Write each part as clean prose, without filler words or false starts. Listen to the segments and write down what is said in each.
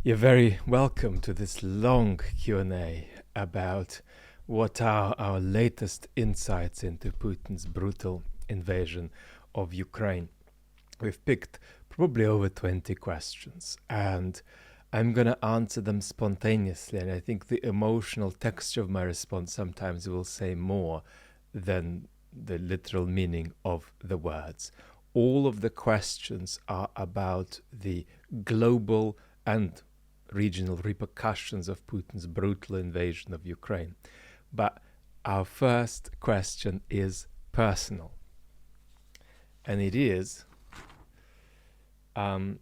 You're very welcome to this long Q&A about what are our latest insights into Putin's brutal invasion of Ukraine. We've picked probably over 20 questions, and I'm going to answer them spontaneously, and I think the emotional texture of my response sometimes will say more than the literal meaning of the words. All of the questions are about the global and regional repercussions of Putin's brutal invasion of Ukraine. But our first question is personal. And it is, Vlad,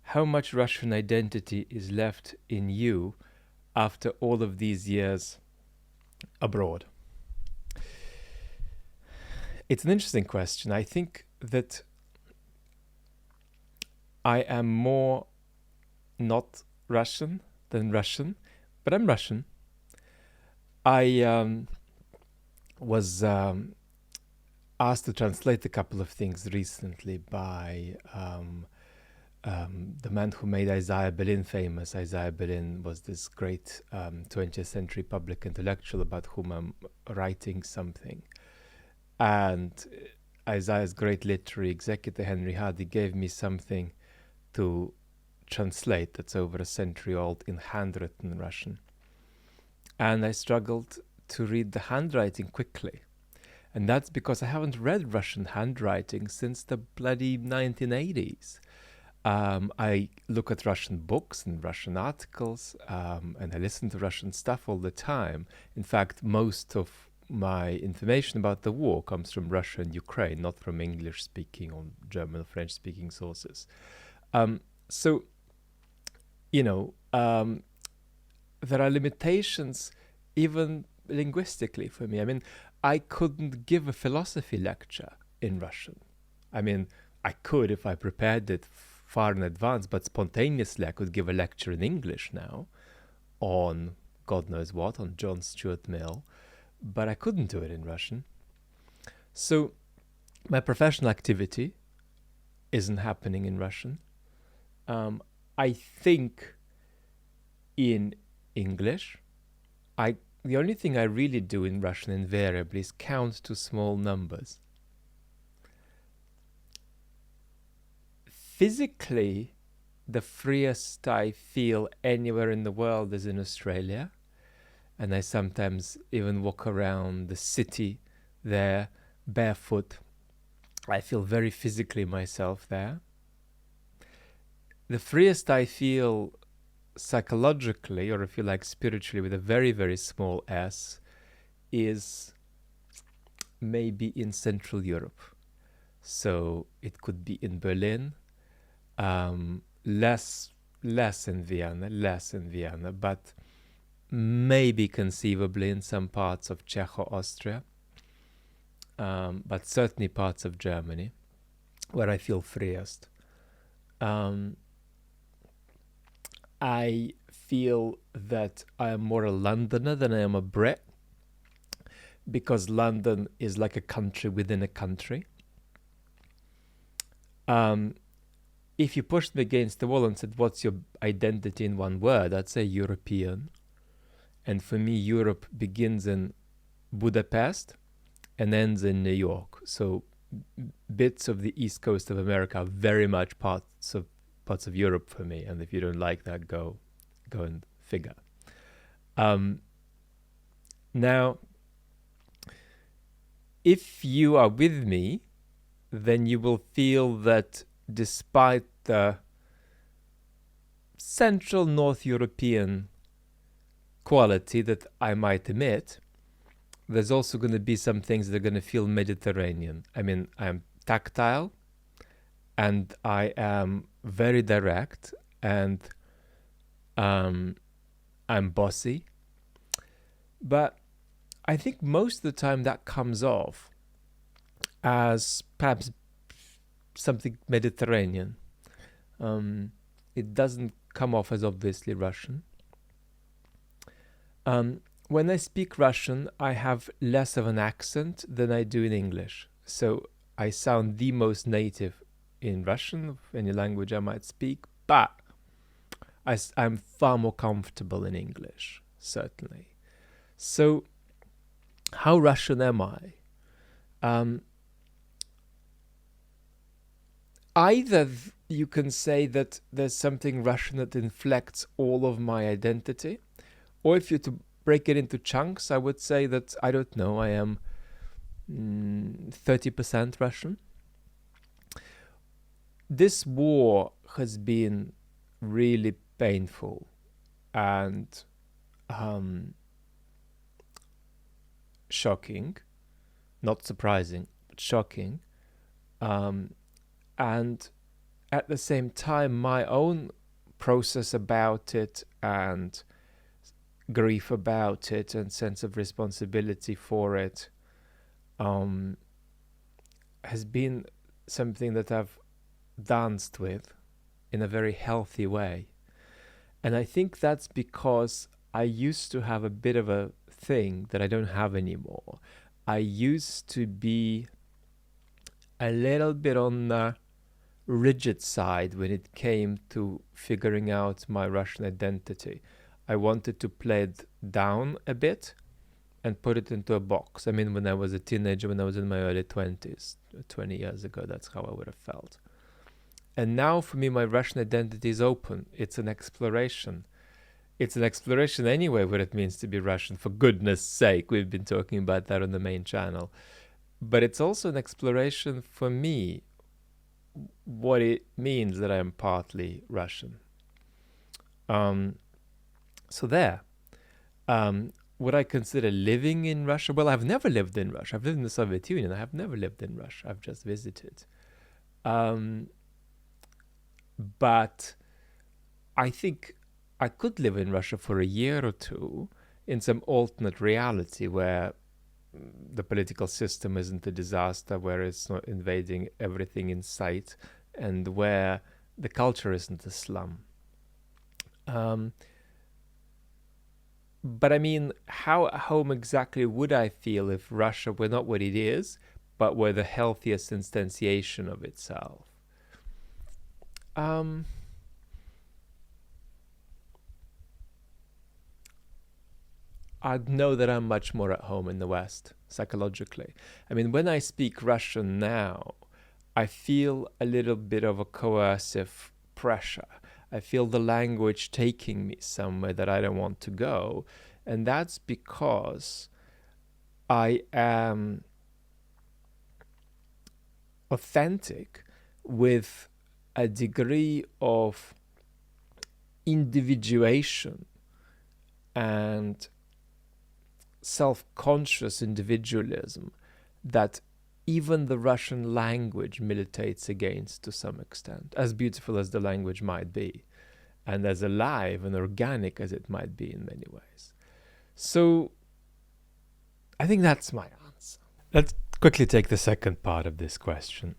how much Russian identity is left in you after all of these years abroad? It's an interesting question. I think that I am more not Russian than Russian, but I'm Russian. I was asked to translate a couple of things recently by the man who made Isaiah Berlin famous. Isaiah Berlin was this great 20th century public intellectual about whom I'm writing something. And Isaiah's great literary executor, Henry Hardy, gave me something to translate that's over a century old in handwritten Russian. And I struggled to read the handwriting quickly. And that's because I haven't read Russian handwriting since the bloody 1980s. I look at Russian books and Russian articles, and I listen to Russian stuff all the time. In fact, most of my information about the war comes from Russia and Ukraine, not from English-speaking or German or French-speaking sources. So, there are limitations even linguistically for me. I mean, I couldn't give a philosophy lecture in Russian. I mean, I could if I prepared it far in advance, but spontaneously I could give a lecture in English now on God knows what, on John Stuart Mill, but I couldn't do it in Russian. So my professional activity isn't happening in Russian. I think in English. The only thing I really do in Russian invariably is count to small numbers. Physically, the freest I feel anywhere in the world is in Australia. And I sometimes even walk around the city there barefoot. I feel very physically myself there. The freest I feel psychologically, or if you like spiritually with a very, very small s, is maybe in Central Europe. So it could be in Berlin, less in Vienna, but maybe conceivably in some parts of Czech-Austria, but certainly parts of Germany, where I feel freest. I feel that I am more a Londoner than I am a Brit, because London is like a country within a country. If you pushed me against the wall and said, what's your identity in one word, I'd say European. And for me, Europe begins in Budapest and ends in New York. So bits of the east coast of America are very much parts of Europe for me, and if you don't like that, go and figure. Now, if you are with me, then you will feel that despite the Central North European quality that I might emit, there's also going to be some things that are going to feel Mediterranean. I mean, I'm tactile, and I am very direct, and I'm bossy. But I think most of the time that comes off as perhaps something Mediterranean. It doesn't come off as obviously Russian. When I speak Russian, I have less of an accent than I do in English. So I sound the most native in Russian, any language I might speak, but I'm far more comfortable in English, certainly. So, how Russian am I? Either you can say that there's something Russian that inflects all of my identity, or if you're to break it into chunks, I would say that, I don't know, I am 30% Russian. This war has been really painful and shocking, not surprising, but shocking. And at the same time, my own process about it and grief about it and sense of responsibility for it has been something that I've danced with in a very healthy way. And I think that's because I used to have a bit of a thing that I don't have anymore. I used to be a little bit on the rigid side when it came to figuring out my Russian identity. I wanted to play it down a bit and put it into a box. I mean, when I was a teenager, when I was in my early 20s, 20 years ago, that's how I would have felt. And now for me, my Russian identity is open. It's an exploration. It's an exploration anyway, what it means to be Russian, for goodness sake. We've been talking about that on the main channel. But it's also an exploration for me, what it means that I am partly Russian. So there. Would I consider living in Russia? Well, I've never lived in Russia. I've lived in the Soviet Union. I have never lived in Russia. I've just visited. But I think I could live in Russia for a year or two in some alternate reality where the political system isn't a disaster, where it's not invading everything in sight, and where the culture isn't a slum. But I mean, how at home exactly would I feel if Russia were not what it is, but were the healthiest instantiation of itself? I'd know that I'm much more at home in the West, psychologically. I mean, when I speak Russian now, I feel a little bit of a coercive pressure. I feel the language taking me somewhere that I don't want to go. And that's because I am authentic with a degree of individuation and self-conscious individualism that even the Russian language militates against to some extent, as beautiful as the language might be, and as alive and organic as it might be in many ways. So I think that's my answer. Let's quickly take the second part of this question.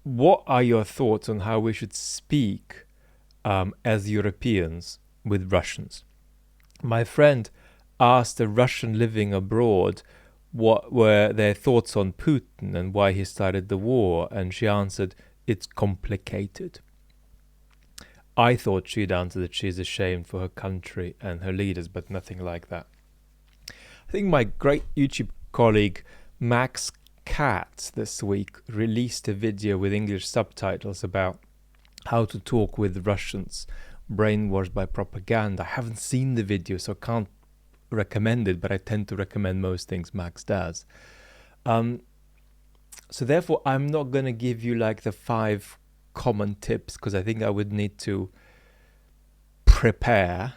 What are your thoughts on how we should speak as Europeans with Russians? My friend asked a Russian living abroad what were their thoughts on Putin and why he started the war, and she answered, it's complicated. I thought she'd answer that she's ashamed for her country and her leaders, but nothing like that. I think my great YouTube colleague Max Katz this week released a video with English subtitles about how to talk with Russians brainwashed by propaganda. I haven't seen the video, so I can't recommend it, but I tend to recommend most things Max does. So therefore, I'm not going to give you like the 5 common tips, because I think I would need to prepare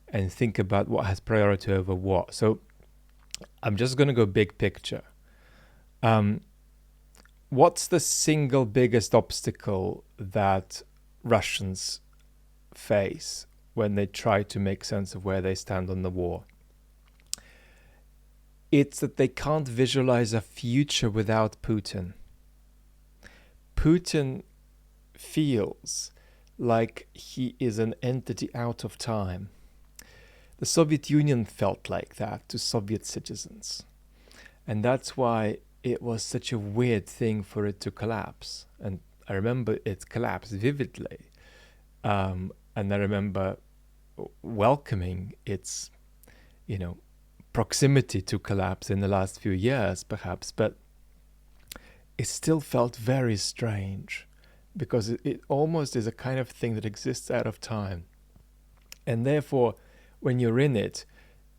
and think about what has priority over what. So I'm just going to go big picture. What's the single biggest obstacle that Russians face when they try to make sense of where they stand on the war? It's that they can't visualize a future without Putin. Putin feels like he is an entity out of time. The Soviet Union felt like that to Soviet citizens. And that's why it was such a weird thing for it to collapse. And I remember it collapsed vividly. And I remember welcoming its, proximity to collapse in the last few years, perhaps, but it still felt very strange because it almost is a kind of thing that exists out of time. And therefore, when you're in it,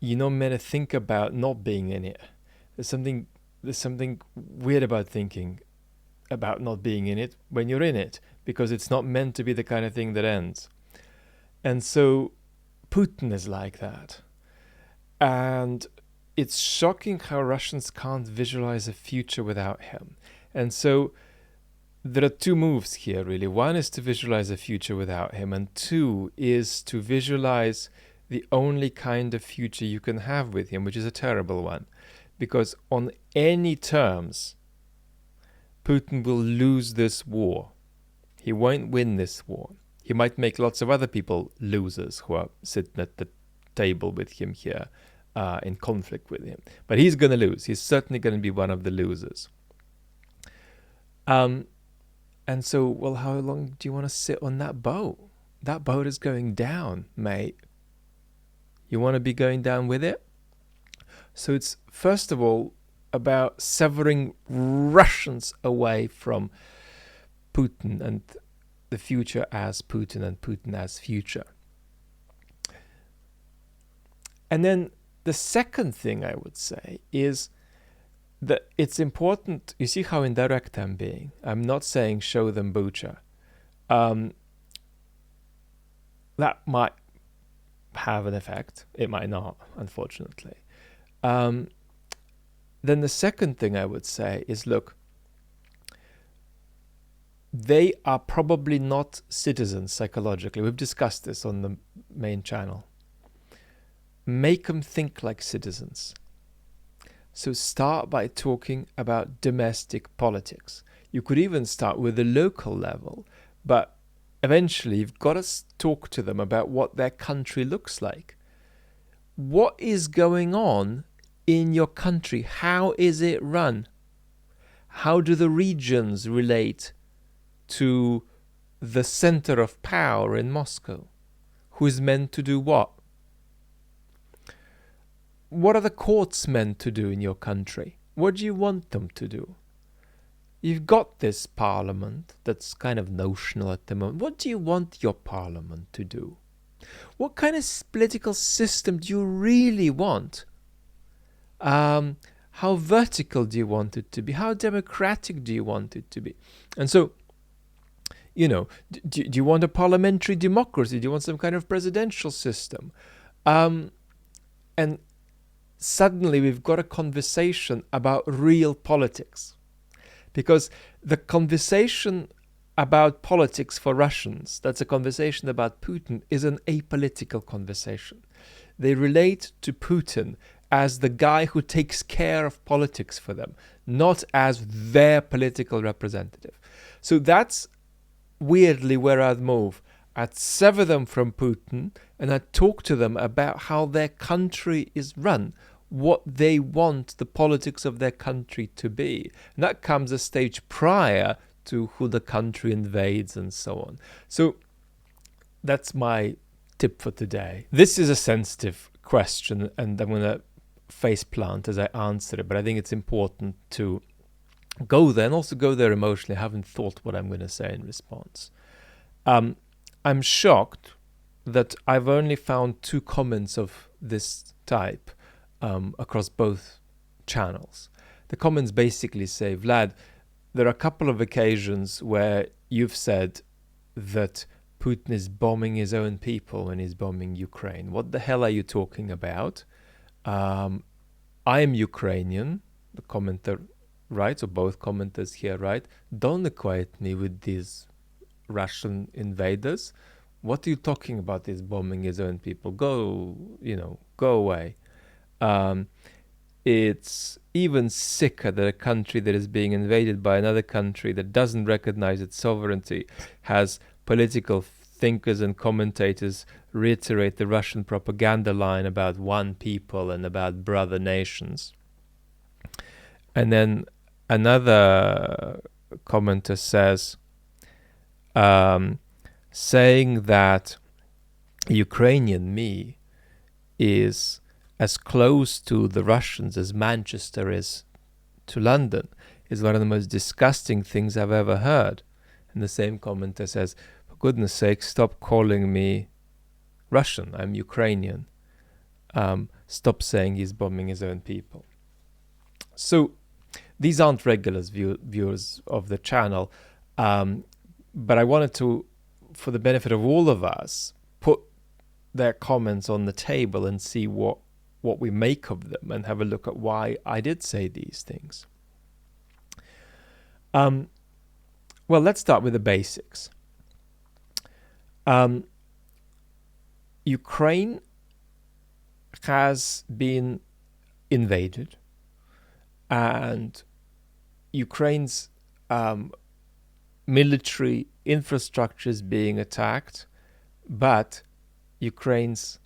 you're not meant to think about not being in it. There's something weird about thinking about not being in it when you're in it, because it's not meant to be the kind of thing that ends. And so Putin is like that. And it's shocking how Russians can't visualize a future without him. And so there are two moves here, really. One is to visualize a future without him, and two is to visualize the only kind of future you can have with him, which is a terrible one. Because on any terms, Putin will lose this war. He won't win this war. He might make lots of other people losers who are sitting at the table with him here in conflict with him. But he's going to lose. He's certainly going to be one of the losers. And so, well, how long do you want to sit on that boat? That boat is going down, mate. You want to be going down with it? So it's, first of all, about severing Russians away from Putin and the future as Putin and Putin as future. And then the second thing I would say is that it's important. You see how indirect I'm being. I'm not saying show them Bucha. That might have an effect. It might not, unfortunately. Then the second thing I would say is, look, they are probably not citizens psychologically. We've discussed this on the main channel. Make them think like citizens. So start by talking about domestic politics. You could even start with the local level, but eventually you've got to talk to them about what their country looks like. What is going on in your country? How is it run? How do the regions relate to the center of power in Moscow? Who is meant to do what? What are the courts meant to do in your country? What do you want them to do? You've got this parliament that's kind of notional at the moment. What do you want your parliament to do? What kind of political system do you really want? How vertical do you want it to be? How democratic do you want it to be? And so, do you want a parliamentary democracy? Do you want some kind of presidential system? And suddenly we've got a conversation about real politics. Because the conversation about politics for Russians, that's a conversation about Putin, is an apolitical conversation. They relate to Putin as the guy who takes care of politics for them, not as their political representative. So that's weirdly where I'd move. I'd sever them from Putin and I'd talk to them about how their country is run, what they want the politics of their country to be. And that comes a stage prior to who the country invades and so on. So that's my tip for today. This is a sensitive question and I'm going to face plant as I answer it, but I think it's important to go there and also go there emotionally. I haven't thought what I'm going to say in response. I'm shocked that I've only found 2 comments of this type across both channels. The comments basically say, Vlad, there are a couple of occasions where you've said that Putin is bombing his own people when he's bombing Ukraine. What the hell are you talking about? I am Ukrainian, the commenter writes, or both commenters here write, don't equate me with these Russian invaders. What are you talking about, is bombing his own people? Go away. It's even sicker that a country that is being invaded by another country that doesn't recognize its sovereignty has political thinkers and commentators reiterate the Russian propaganda line about one people and about brother nations. And then another commenter says, saying that Ukrainian me is as close to the Russians as Manchester is to London is one of the most disgusting things I've ever heard. And the same commenter says, for goodness sake, stop calling me Russian. I'm Ukrainian. Stop saying he's bombing his own people. So these aren't regular viewers of the channel, but I wanted to, for the benefit of all of us, put their comments on the table and see what we make of them and have a look at why I did say these things. Well, let's start with the basics. Ukraine has been invaded, and Ukraine's military infrastructure is being attacked, but Ukraine's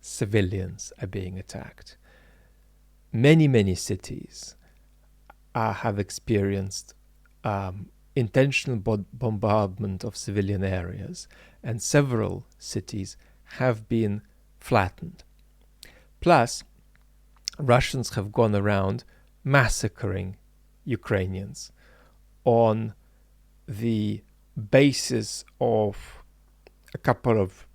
civilians are being attacked. Many cities have experienced intentional bombardment of civilian areas, and several cities have been flattened. Plus, Russians have gone around massacring Ukrainians on the basis of a couple of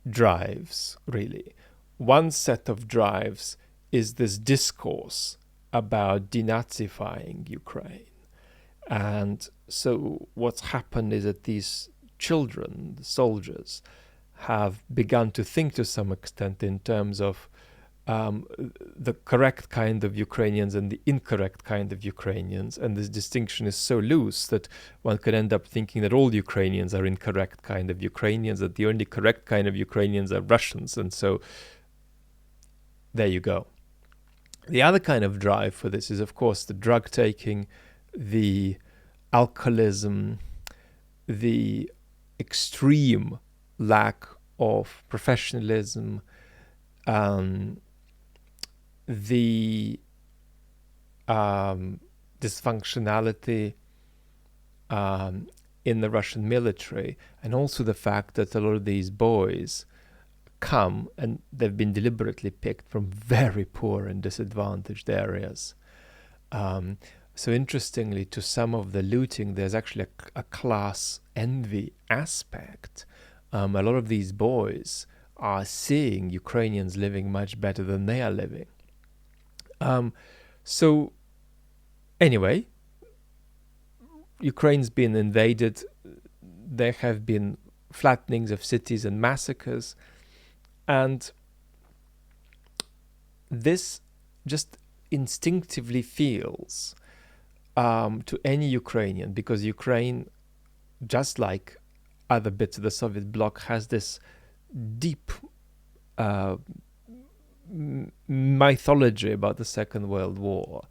drives, really. One set of drives is this discourse about denazifying Ukraine. And so what's happened is that these children, the soldiers, have begun to think to some extent in terms of the correct kind of Ukrainians and the incorrect kind of Ukrainians. And this distinction is so loose that one could end up thinking that all Ukrainians are incorrect kind of Ukrainians, that the only correct kind of Ukrainians are Russians. And so there you go. The other kind of drive for this is, of course, the drug taking, the alcoholism, the extreme lack of professionalism, the dysfunctionality in the Russian military, and also the fact that a lot of these boys come, and they've been deliberately picked from very poor and disadvantaged areas. So interestingly, to some of the looting, there's actually a class envy aspect. A lot of these boys are seeing Ukrainians living much better than they are living. So anyway, Ukraine's been invaded. There have been flattenings of cities and massacres. And this just instinctively feels to any Ukrainian, because Ukraine, just like other bits of the Soviet bloc, has this deep mythology about the Second World War.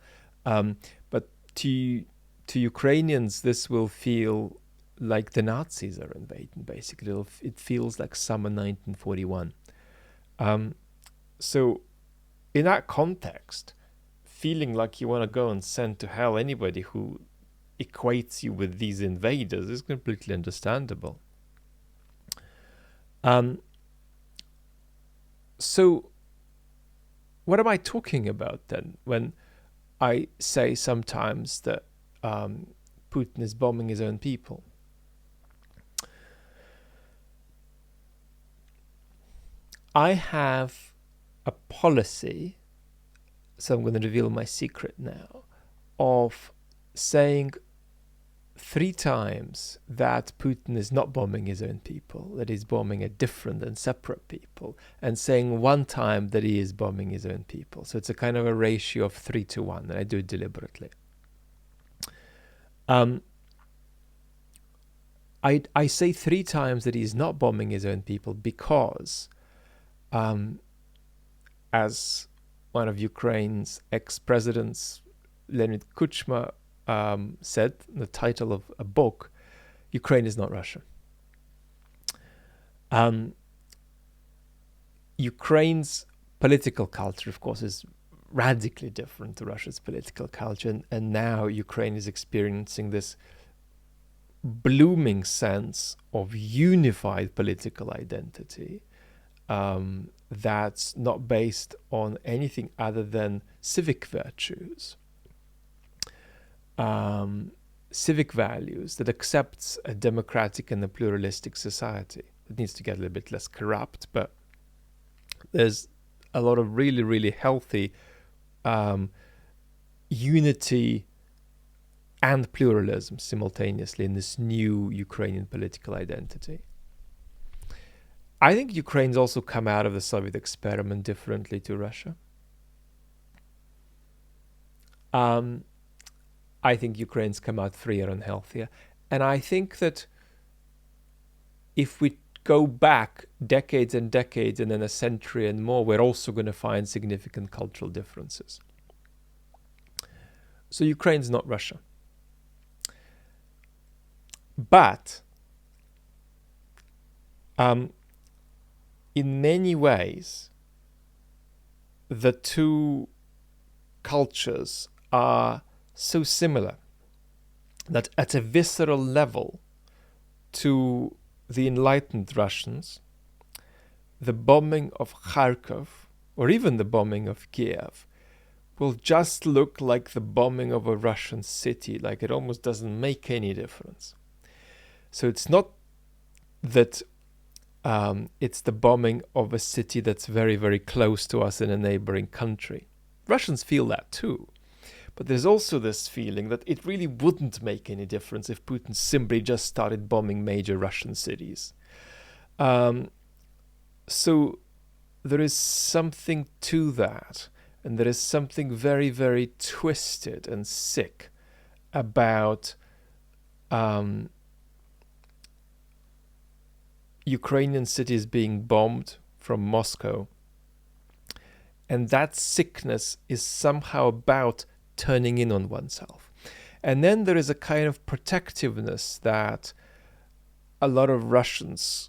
But to Ukrainians, this will feel like the Nazis are invading, basically. It feels like summer 1941. So in that context, feeling like you want to go and send to hell anybody who equates you with these invaders is completely understandable. So what am I talking about then when I say sometimes that Putin is bombing his own people? I have a policy, so I'm going to reveal my secret now, of saying 3 times that Putin is not bombing his own people, that he's bombing a different and separate people, and saying 1 time that he is bombing his own people. So it's a kind of a ratio of 3 to 1, and I do it deliberately. I say 3 times that he's not bombing his own people because, as one of Ukraine's ex-presidents, Leonid Kuchma, said in the title of a book, Ukraine is not Russia. Ukraine's political culture, of course, is radically different to Russia's political culture, and now Ukraine is experiencing this blooming sense of unified political identity that's not based on anything other than civic virtues, civic values, that accepts a democratic and a pluralistic society. It needs to get a little bit less corrupt, but there's a lot of really, really healthy unity and pluralism simultaneously in this new Ukrainian political identity. I think Ukraine's also come out of the Soviet experiment differently to Russia. I think Ukraine's come out freer and healthier. And I think that if we go back decades and decades and then a century and more, we're also going to find significant cultural differences. So Ukraine's not Russia. But in many ways, the two cultures are so similar that at a visceral level to the enlightened Russians, the bombing of Kharkov, or even the bombing of Kiev, will just look like the bombing of a Russian city, like it almost doesn't make any difference. So it's not that it's the bombing of a city that's very, very close to us in a neighboring country. Russians feel that too. But there's also this feeling that it really wouldn't make any difference if Putin simply just started bombing major Russian cities. So there is something to that. And there is something very, very twisted and sick about Ukrainian cities being bombed from Moscow. And that sickness is somehow about turning in on oneself. And then there is a kind of protectiveness that a lot of Russians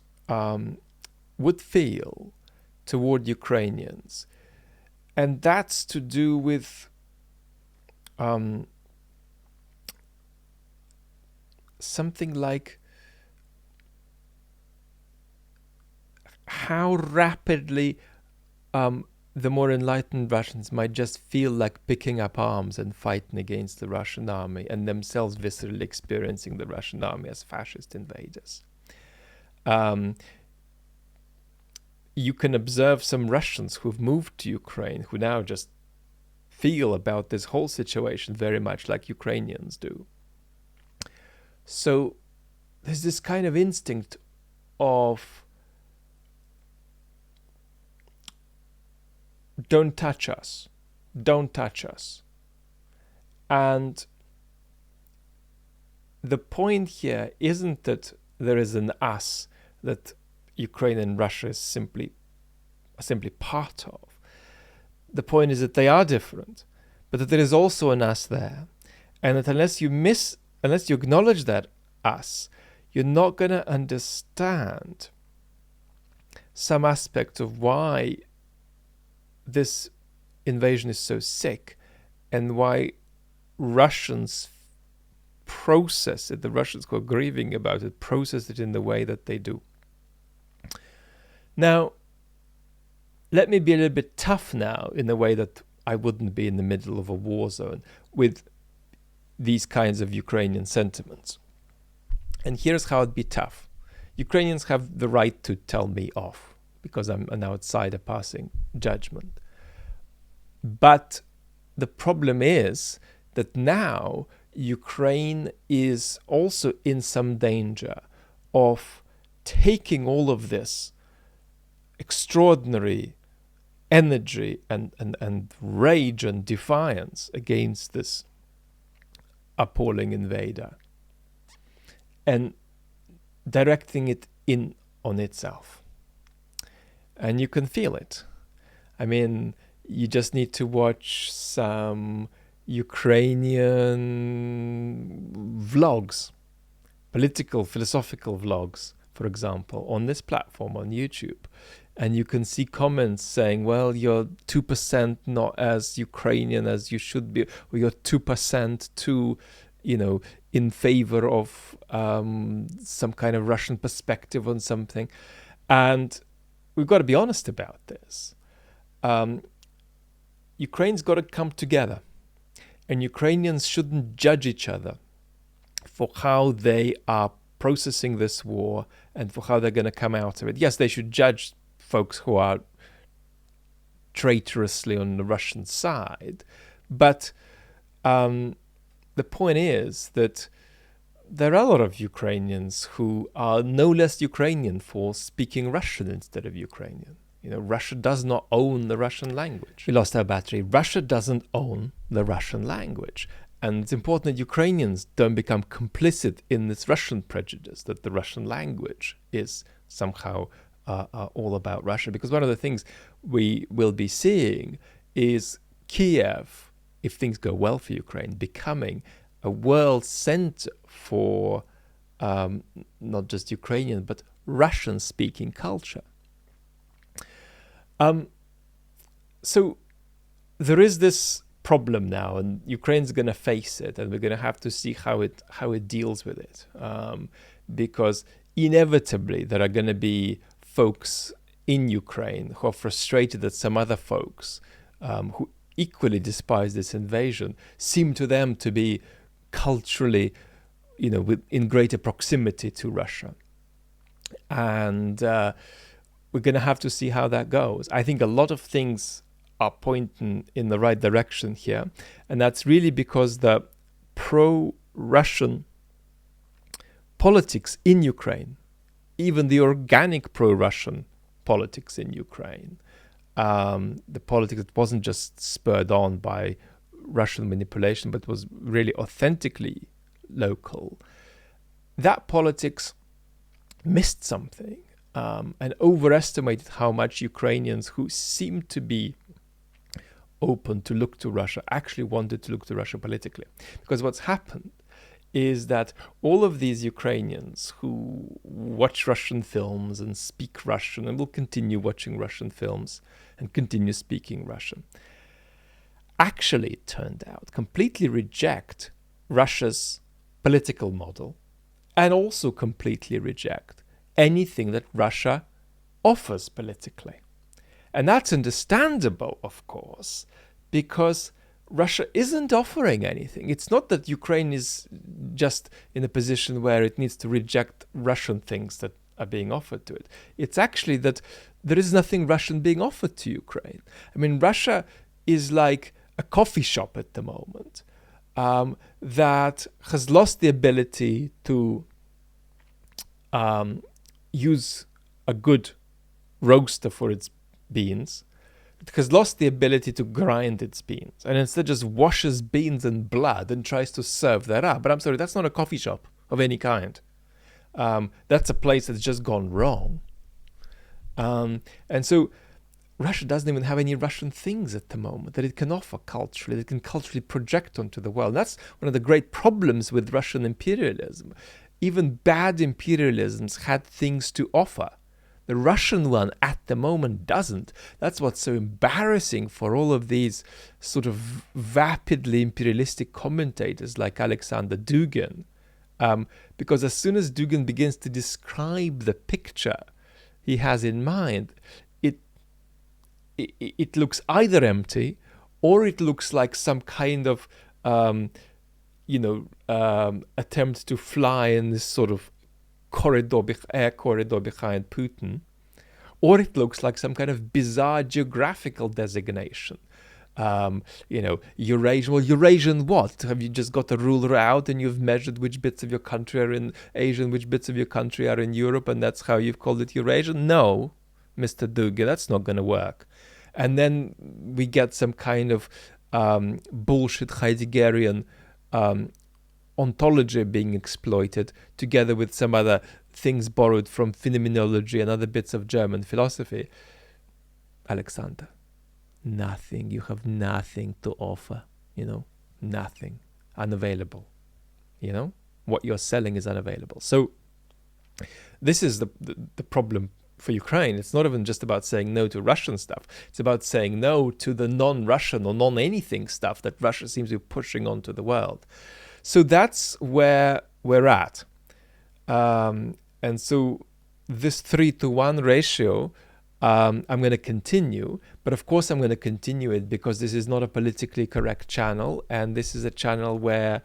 would feel toward Ukrainians. And that's to do with something like how rapidly the more enlightened Russians might just feel like picking up arms and fighting against the Russian army, and themselves viscerally experiencing the Russian army as fascist invaders. You can observe some Russians who've moved to Ukraine who now just feel about this whole situation very much like Ukrainians do. So there's this kind of instinct of don't touch us, don't touch us. And the point here isn't that there is an us that Ukraine and Russia is simply part of. The point is that they are different, but that there is also an us there. And that unless you acknowledge that us, you're not going to understand some aspect of why this invasion is so sick and why Russians process it, the Russians who are grieving about it, process it in the way that they do. Now, let me be a little bit tough now in a way that I wouldn't be in the middle of a war zone with these kinds of Ukrainian sentiments. And here's how it'd be tough. Ukrainians have the right to tell me off because I'm an outsider passing judgment. But the problem is that now Ukraine is also in some danger of taking all of this extraordinary energy and rage and defiance against this appalling invader and directing it in on itself. And you can feel it. I mean, you just need to watch some Ukrainian vlogs, political, philosophical vlogs, for example, on this platform, on YouTube. And you can see comments saying, well, you're 2% not as Ukrainian as you should be, or you're 2% too, in favor of some kind of Russian perspective on something. And we've got to be honest about this. Ukraine's got to come together. And Ukrainians shouldn't judge each other for how they are processing this war and for how they're going to come out of it. Yes, they should judge folks who are traitorously on the Russian side. But the point is that there are a lot of Ukrainians who are no less Ukrainian for speaking Russian instead of Ukrainian. You know, Russia does not own the Russian language. We lost our battery. Russia doesn't own the Russian language. And it's important that Ukrainians don't become complicit in this Russian prejudice, that the Russian language is somehow all about Russia. Because one of the things we will be seeing is Kiev, if things go well for Ukraine, becoming a world center for not just Ukrainian, but Russian-speaking culture. So there is this problem now, and Ukraine's going to face it, and we're going to have to see how it deals with it, because inevitably there are going to be folks in Ukraine who are frustrated that some other folks who equally despise this invasion seem to them to be culturally, in greater proximity to Russia, and we're going to have to see how that goes. I think a lot of things are pointing in the right direction here. And that's really because the pro-Russian politics in Ukraine, even the organic pro-Russian politics in Ukraine, the politics that wasn't just spurred on by Russian manipulation, but was really authentically local, that politics missed something. And overestimated how much Ukrainians who seem to be open to look to Russia actually wanted to look to Russia politically. Because what's happened is that all of these Ukrainians who watch Russian films and speak Russian and will continue watching Russian films and continue speaking Russian, actually, it turned out, completely reject Russia's political model and also completely reject anything that Russia offers politically. And that's understandable, of course, because Russia isn't offering anything. It's not that Ukraine is just in a position where it needs to reject Russian things that are being offered to it. It's actually that there is nothing Russian being offered to Ukraine. I mean, Russia is like a coffee shop at the moment that has lost the ability to use a good roaster for its beans. It has lost the ability to grind its beans and instead just washes beans in blood and tries to serve that up. But I'm sorry, that's not a coffee shop of any kind. That's a place that's just gone wrong. And so Russia doesn't even have any Russian things at the moment that it can offer culturally, that it can culturally project onto the world. That's one of the great problems with Russian imperialism. Even bad imperialisms had things to offer. The Russian one at the moment doesn't. That's what's so embarrassing for all of these sort of vapidly imperialistic commentators like Alexander Dugin. Because as soon as Dugin begins to describe the picture he has in mind, it looks either empty or it looks like some kind of attempt to fly in this sort of air corridor behind Putin, or it looks like some kind of bizarre geographical designation. Eurasian. Well, Eurasian what? Have you just got a ruler out and you've measured which bits of your country are in Asia and which bits of your country are in Europe, and that's how you've called it Eurasian? No, Mr. Dugin, that's not going to work. And then we get some kind of bullshit Heideggerian ontology being exploited together with some other things borrowed from phenomenology and other bits of German philosophy. Alexander, nothing. You have nothing to offer, nothing. Unavailable. What you're selling is unavailable. So this is the problem for Ukraine. It's not even just about saying no to Russian stuff. It's about saying no to the non-Russian or non-anything stuff that Russia seems to be pushing onto the world. So that's where we're at. And so this 3-to-1 ratio, I'm going to continue. But of course, I'm going to continue it because this is not a politically correct channel. And this is a channel where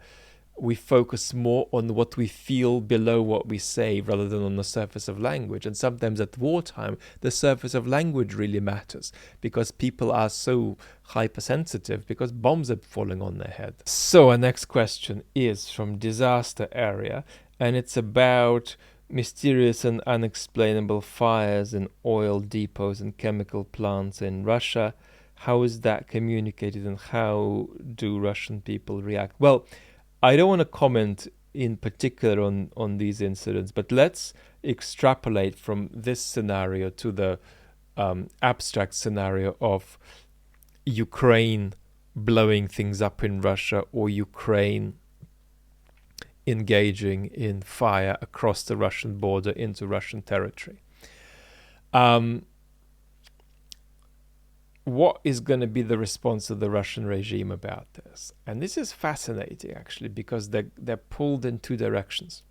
we focus more on what we feel below what we say rather than on the surface of language. And sometimes at wartime, the surface of language really matters because people are so hypersensitive because bombs are falling on their head. So our next question is from Disaster Area, and it's about mysterious and unexplainable fires in oil depots and chemical plants in Russia. How is that communicated and how do Russian people react? Well, I don't want to comment in particular on these incidents, but let's extrapolate from this scenario to the abstract scenario of Ukraine blowing things up in Russia or Ukraine engaging in fire across the Russian border into Russian territory. What is going to be the response of the Russian regime about this? And this is fascinating, actually, because they're pulled in two directions.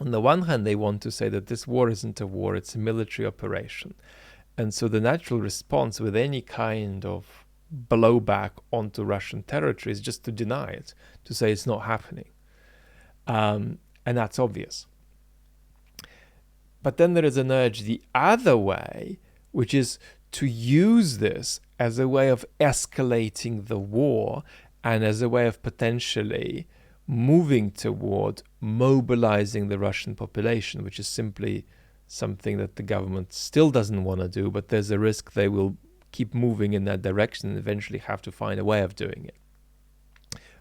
On the one hand, they want to say that this war isn't a war, it's a military operation. And so the natural response with any kind of blowback onto Russian territory is just to deny it, to say it's not happening. And that's obvious. But then there is an urge the other way, which is to use this as a way of escalating the war and as a way of potentially moving toward mobilizing the Russian population, which is simply something that the government still doesn't want to do, but there's a risk they will keep moving in that direction and eventually have to find a way of doing it.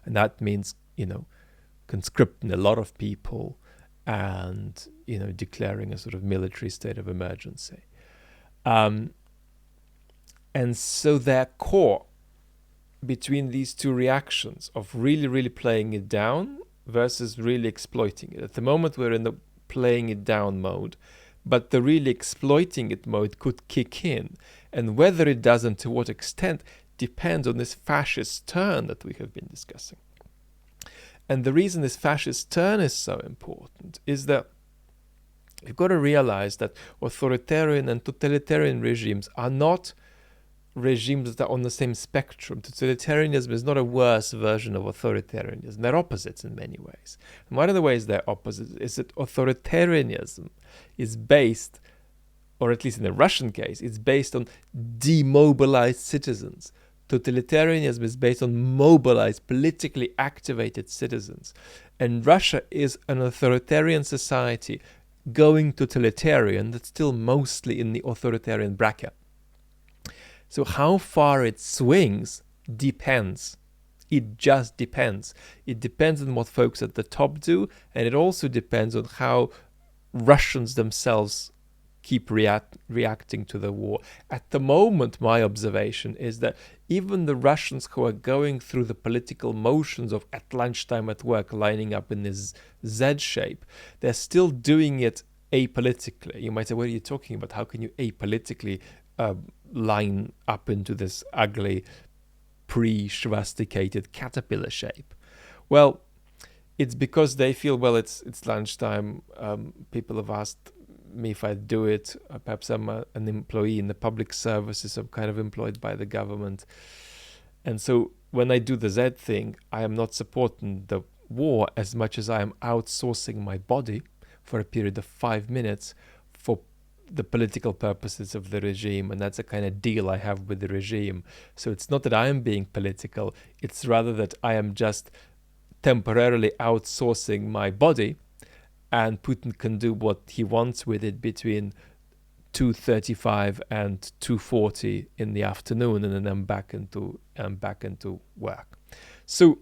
And that means, conscripting a lot of people and, declaring a sort of military state of emergency. And so they're caught between these two reactions of really, really playing it down versus really exploiting it. At the moment, we're in the playing it down mode, but the really exploiting it mode could kick in. And whether it does and to what extent depends on this fascist turn that we have been discussing. And the reason this fascist turn is so important is that you've got to realize that authoritarian and totalitarian regimes are not regimes that are on the same spectrum. Totalitarianism is not a worse version of authoritarianism. They're opposites in many ways. And one of the ways they're opposites is that authoritarianism is based, or at least in the Russian case, it's based on demobilized citizens. Totalitarianism is based on mobilized, politically activated citizens. And Russia is an authoritarian society going totalitarian that's still mostly in the authoritarian bracket. So how far it swings depends. It just depends. It depends on what folks at the top do, and it also depends on how Russians themselves keep reacting to the war. At the moment, my observation is that even the Russians who are going through the political motions of at lunchtime at work lining up in this Z shape, they're still doing it apolitically. You might say, what are you talking about? How can you apolitically line up into this ugly pre-shvasticated caterpillar shape? Well, it's because they feel, well, it's lunchtime. People have asked me if I do it. Perhaps I'm an employee in the public services. I'm kind of employed by the government. And so when I do the Z thing, I am not supporting the war as much as I am outsourcing my body for a period of 5 minutes for the political purposes of the regime. And that's a kind of deal I have with the regime. So it's not that I am being political. It's rather that I am just temporarily outsourcing my body, and Putin can do what he wants with it between 2:35 and 2:40 in the afternoon, and then I'm back into work. So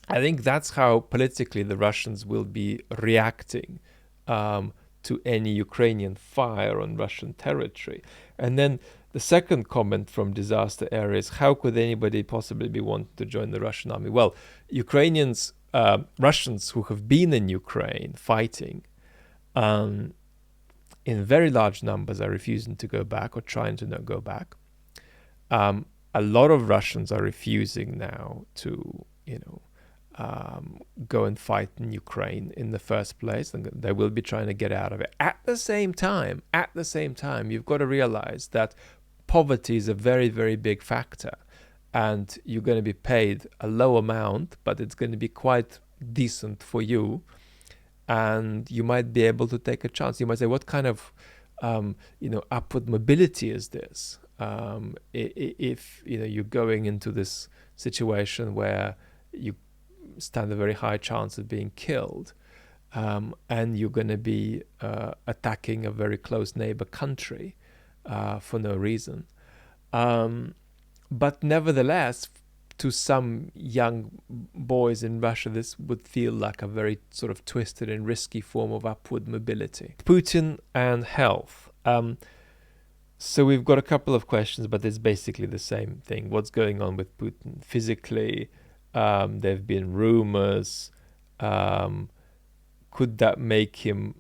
I think that's how politically the Russians will be reacting to any Ukrainian fire on Russian territory. And then the second comment from Disaster Area is, how could anybody possibly be wanting to join the Russian army? Well, Russians who have been in Ukraine fighting in very large numbers are refusing to go back or trying to not go back. A lot of Russians are refusing now to, go and fight in Ukraine in the first place, and they will be trying to get out of it. At the same time, you've got to realize that poverty is a very, very big factor, and you're going to be paid a low amount, but it's going to be quite decent for you, and you might be able to take a chance. You might say, what kind of upward mobility is this? If you're going into this situation where you stand a very high chance of being killed, and you're going to be attacking a very close neighbor country for no reason. But nevertheless, to some young boys in Russia, this would feel like a very sort of twisted and risky form of upward mobility. Putin and health. So we've got a couple of questions, but it's basically the same thing. What's going on with Putin physically? There have been rumors. Could that make him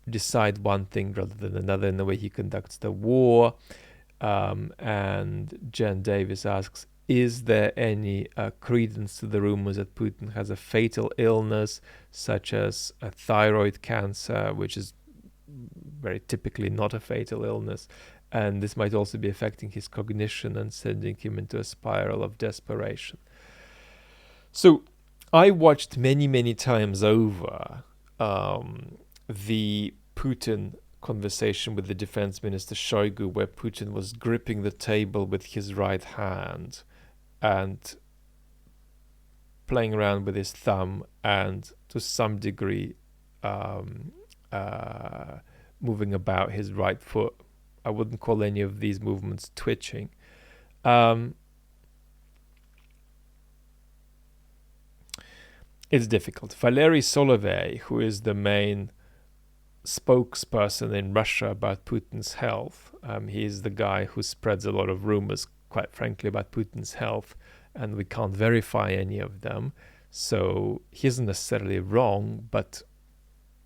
decide one thing rather than another in the way he conducts the war? And Jen Davis asks, is there any credence to the rumors that Putin has a fatal illness, such as a thyroid cancer, which is very typically not a fatal illness, and this might also be affecting his cognition and sending him into a spiral of desperation? So I watched many times over the Putin conversation with the defense minister Shoigu, where Putin was gripping the table with his right hand and playing around with his thumb, and to some degree moving about his right foot. I wouldn't call any of these movements twitching. It's difficult. Valery Solovey, who is the main spokesperson in Russia about Putin's health, he is the guy who spreads a lot of rumors, quite frankly, about Putin's health, and we can't verify any of them. So he isn't necessarily wrong, but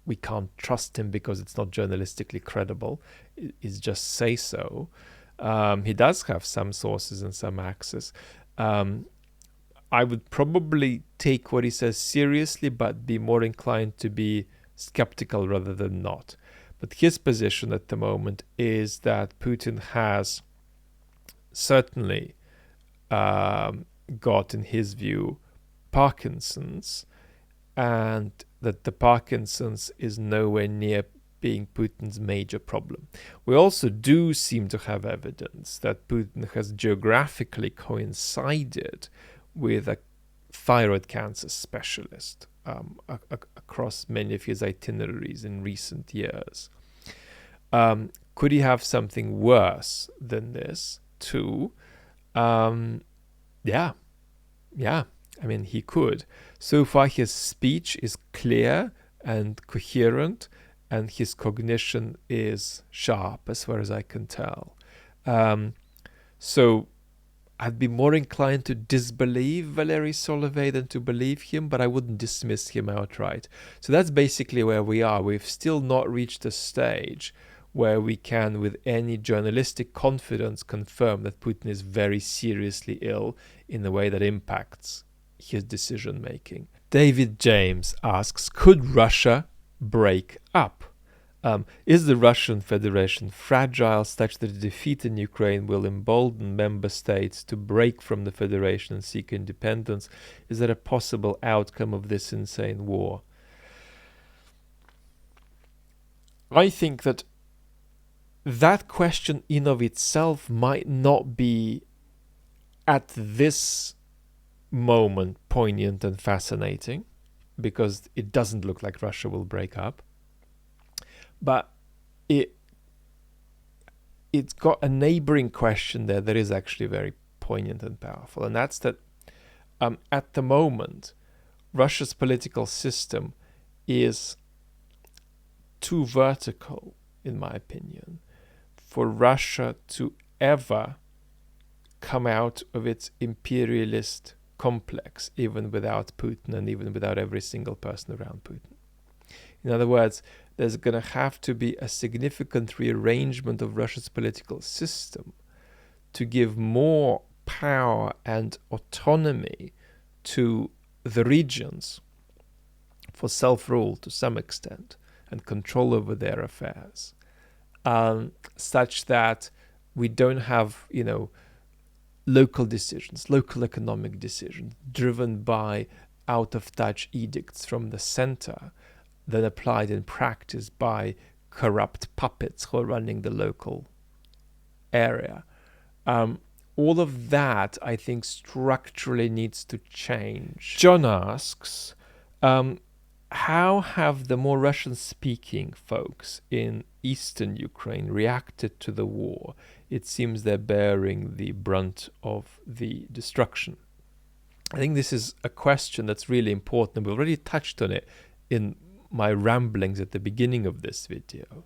we can't trust him because it's not journalistically credible. It's just say so. He does have some sources and some access. I would probably take what he says seriously, but be more inclined to be skeptical rather than not. But his position at the moment is that Putin has certainly got, in his view, Parkinson's, and that the Parkinson's is nowhere near being Putin's major problem. We also do seem to have evidence that Putin has geographically coincided with a thyroid cancer specialist across many of his itineraries in recent years. Could he have something worse than this too? Yeah. I mean, he could. So far, his speech is clear and coherent, and his cognition is sharp, as far as I can tell. So I'd be more inclined to disbelieve Valery Solovey than to believe him, but I wouldn't dismiss him outright. So that's basically where we are. We've still not reached a stage where we can, with any journalistic confidence, confirm that Putin is very seriously ill in a way that impacts his decision-making. David James asks, could Russia break up? Is the Russian Federation fragile such that a defeat in Ukraine will embolden member states to break from the Federation and seek independence? Is that a possible outcome of this insane war? I think that question in of itself might not be at this moment poignant and fascinating, because it doesn't look like Russia will break up. But it's got a neighboring question there that is actually very poignant and powerful, and that's that at the moment, Russia's political system is too vertical, in my opinion, for Russia to ever come out of its imperialist complex, even without Putin and even without every single person around Putin. In other words, there's going to have to be a significant rearrangement of Russia's political system to give more power and autonomy to the regions for self-rule to some extent and control over their affairs, such that we don't have, local decisions, local economic decisions driven by out-of-touch edicts from the center, then applied in practice by corrupt puppets who are running the local area. All of that, I think, structurally needs to change. John asks, how have the more Russian-speaking folks in eastern Ukraine reacted to the war? It seems they're bearing the brunt of the destruction. I think this is a question that's really important. We already touched on it in my ramblings at the beginning of this video,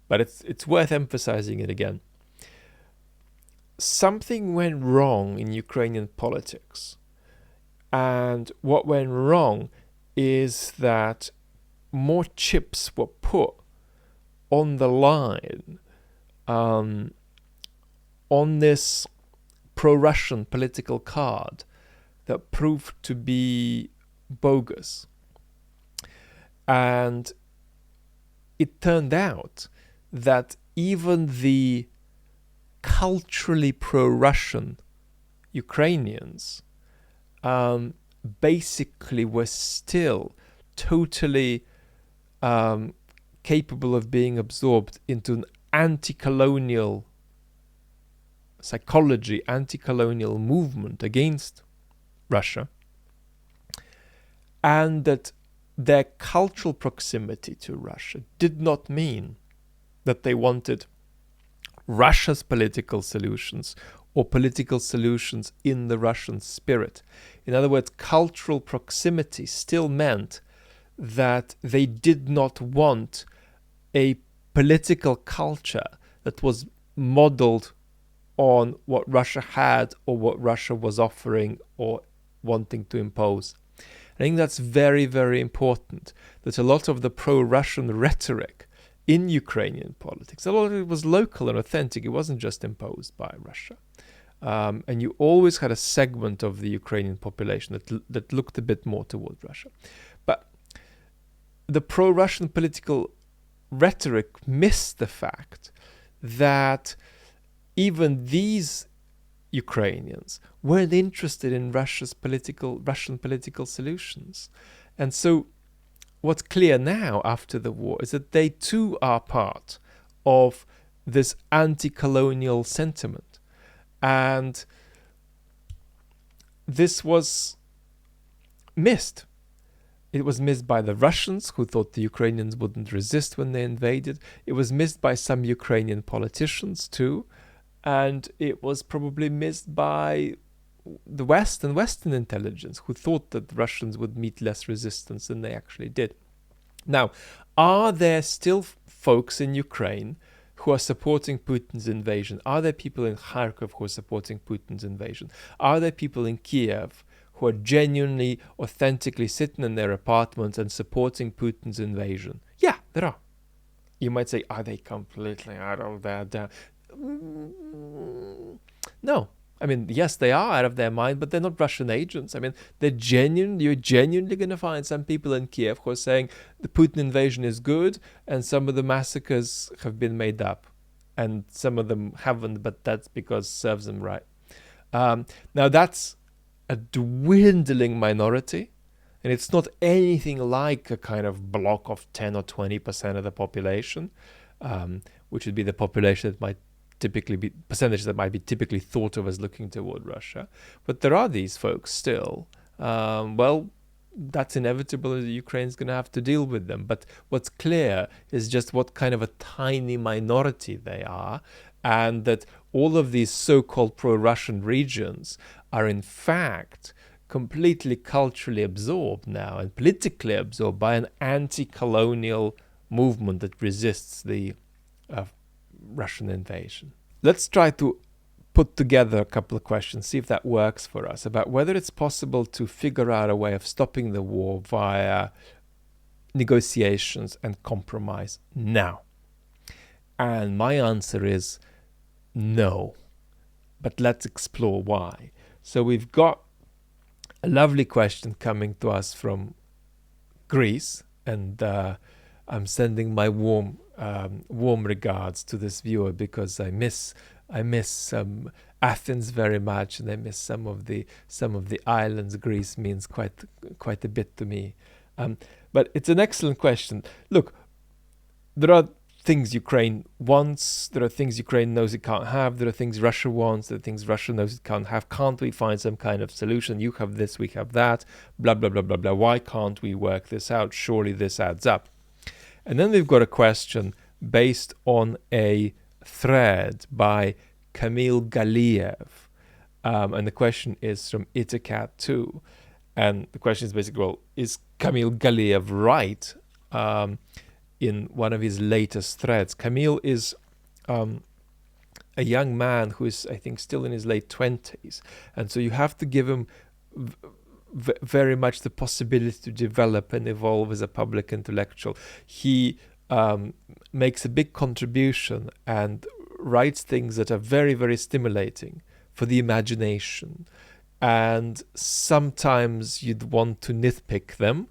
but it's worth emphasizing it again. Something went wrong in Ukrainian politics, and what went wrong is that more chips were put on the line on this pro-Russian political card that proved to be bogus. And it turned out that even the culturally pro-Russian Ukrainians basically were still totally capable of being absorbed into an anti-colonial psychology, anti-colonial movement against Russia, and that their cultural proximity to Russia did not mean that they wanted Russia's political solutions or political solutions in the Russian spirit. In other words, cultural proximity still meant that they did not want a political culture that was modeled on what Russia had or what Russia was offering or wanting to impose. I think that's very, very important, that a lot of the pro-Russian rhetoric in Ukrainian politics, a lot of it was local and authentic. It wasn't just imposed by Russia. And you always had a segment of the Ukrainian population that looked a bit more toward Russia. But the pro-Russian political rhetoric missed the fact that even these Ukrainians weren't interested in Russian political solutions. And so what's clear now after the war is that they too are part of this anti-colonial sentiment. And this was missed. It was missed by the Russians, who thought the Ukrainians wouldn't resist when they invaded. It was missed by some Ukrainian politicians too. And it was probably missed by the West and Western intelligence, who thought that the Russians would meet less resistance than they actually did. Now, are there still folks in Ukraine who are supporting Putin's invasion? Are there people in Kharkov who are supporting Putin's invasion? Are there people in Kiev who are genuinely, authentically sitting in their apartments and supporting Putin's invasion? Yeah, there are. You might say, are they completely out of their mind? No. I mean, yes, they are out of their mind, but they're not Russian agents. I mean, you're genuinely going to find some people in Kiev who are saying the Putin invasion is good and some of the massacres have been made up. And some of them haven't, but that's because it serves them right. Now, that's a dwindling minority, and it's not anything like a kind of block of 10 or 20% of the population, which would be the population that might typically be percentages that might be typically thought of as looking toward Russia. But there are these folks still. Well, that's inevitable. Ukraine's going to have to deal with them. But what's clear is just what kind of a tiny minority they are, and that all of these so-called pro-Russian regions are in fact completely culturally absorbed now and politically absorbed by an anti-colonial movement that resists the Russian invasion. Let's try to put together a couple of questions, see if that works for us, about whether it's possible to figure out a way of stopping the war via negotiations and compromise now. And my answer is no. But let's explore why. So we've got a lovely question coming to us from Greece, and I'm sending my warm regards to this viewer, because I miss Athens very much, and I miss some of the islands. Greece means quite a bit to me. But it's an excellent question. Look, there are things Ukraine wants, there are things Ukraine knows it can't have, there are things Russia wants, there are things Russia knows it can't have. Can't we find some kind of solution? You have this, we have that, blah, blah, blah, blah, blah. Why can't we work this out? Surely this adds up. And then we've got a question based on a thread by Kamil Galveev. And the question is from Itacat2. And the question is basically, well, is Kamil Galveev right? In one of his latest threads. Kamil is a young man who is, I think, still in his late 20s. And so you have to give him very much the possibility to develop and evolve as a public intellectual. He makes a big contribution and writes things that are very, very stimulating for the imagination. And sometimes you'd want to nitpick them.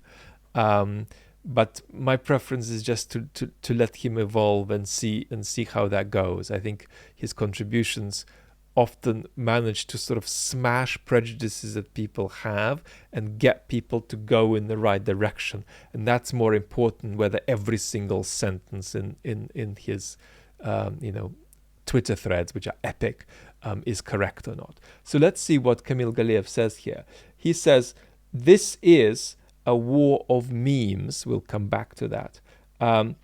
But my preference is just to let him evolve and see how that goes. I think his contributions often manage to sort of smash prejudices that people have and get people to go in the right direction. And that's more important, whether every single sentence in his Twitter threads, which are epic, is correct or not. So let's see what Kamil Galveev says here. He says, this is a war of memes. We'll come back to that. And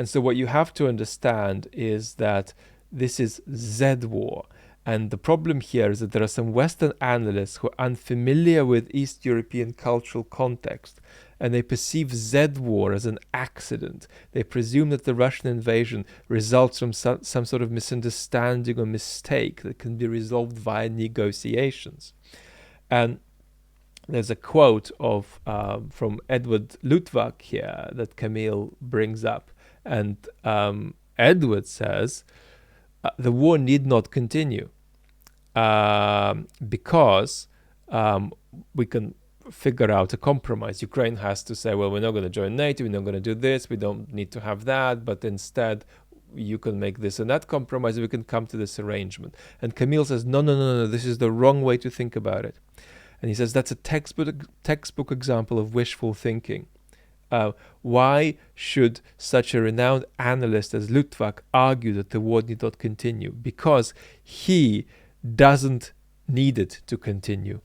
so what you have to understand is that this is Z war. And the problem here is that there are some Western analysts who are unfamiliar with East European cultural context, and they perceive Z war as an accident. They presume that the Russian invasion results from some sort of misunderstanding or mistake that can be resolved via negotiations. And there's a quote of from Edward Luttwak here that Kamil brings up. And Edward says, the war need not continue because we can figure out a compromise. Ukraine has to say, well, we're not going to join NATO, we're not going to do this, we don't need to have that, but instead you can make this and that compromise, we can come to this arrangement. And Kamil says, no, this is the wrong way to think about it. And he says that's a textbook example of wishful thinking. Why should such a renowned analyst as Luttwak argue that the war need not continue? Because he doesn't need it to continue.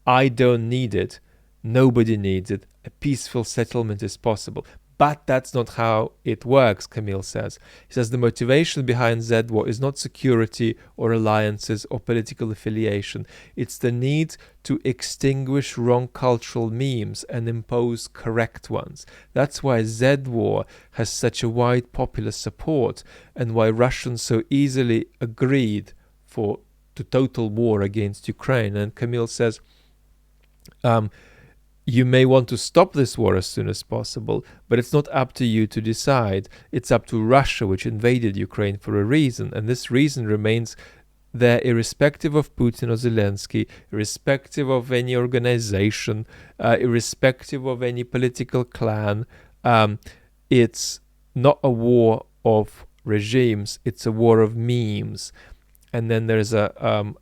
I don't need it. Nobody needs it. A peaceful settlement is possible. But that's not how it works, Kamil says. He says the motivation behind Z war is not security or alliances or political affiliation. It's the need to extinguish wrong cultural memes and impose correct ones. That's why Z war has such a wide popular support and why Russians so easily agreed to total war against Ukraine. And Kamil says, you may want to stop this war as soon as possible, but it's not up to you to decide. It's up to Russia, which invaded Ukraine for a reason, and this reason remains there irrespective of Putin or Zelensky, irrespective of any organization, irrespective of any political clan. It's not a war of regimes, it's a war of memes. And then there's a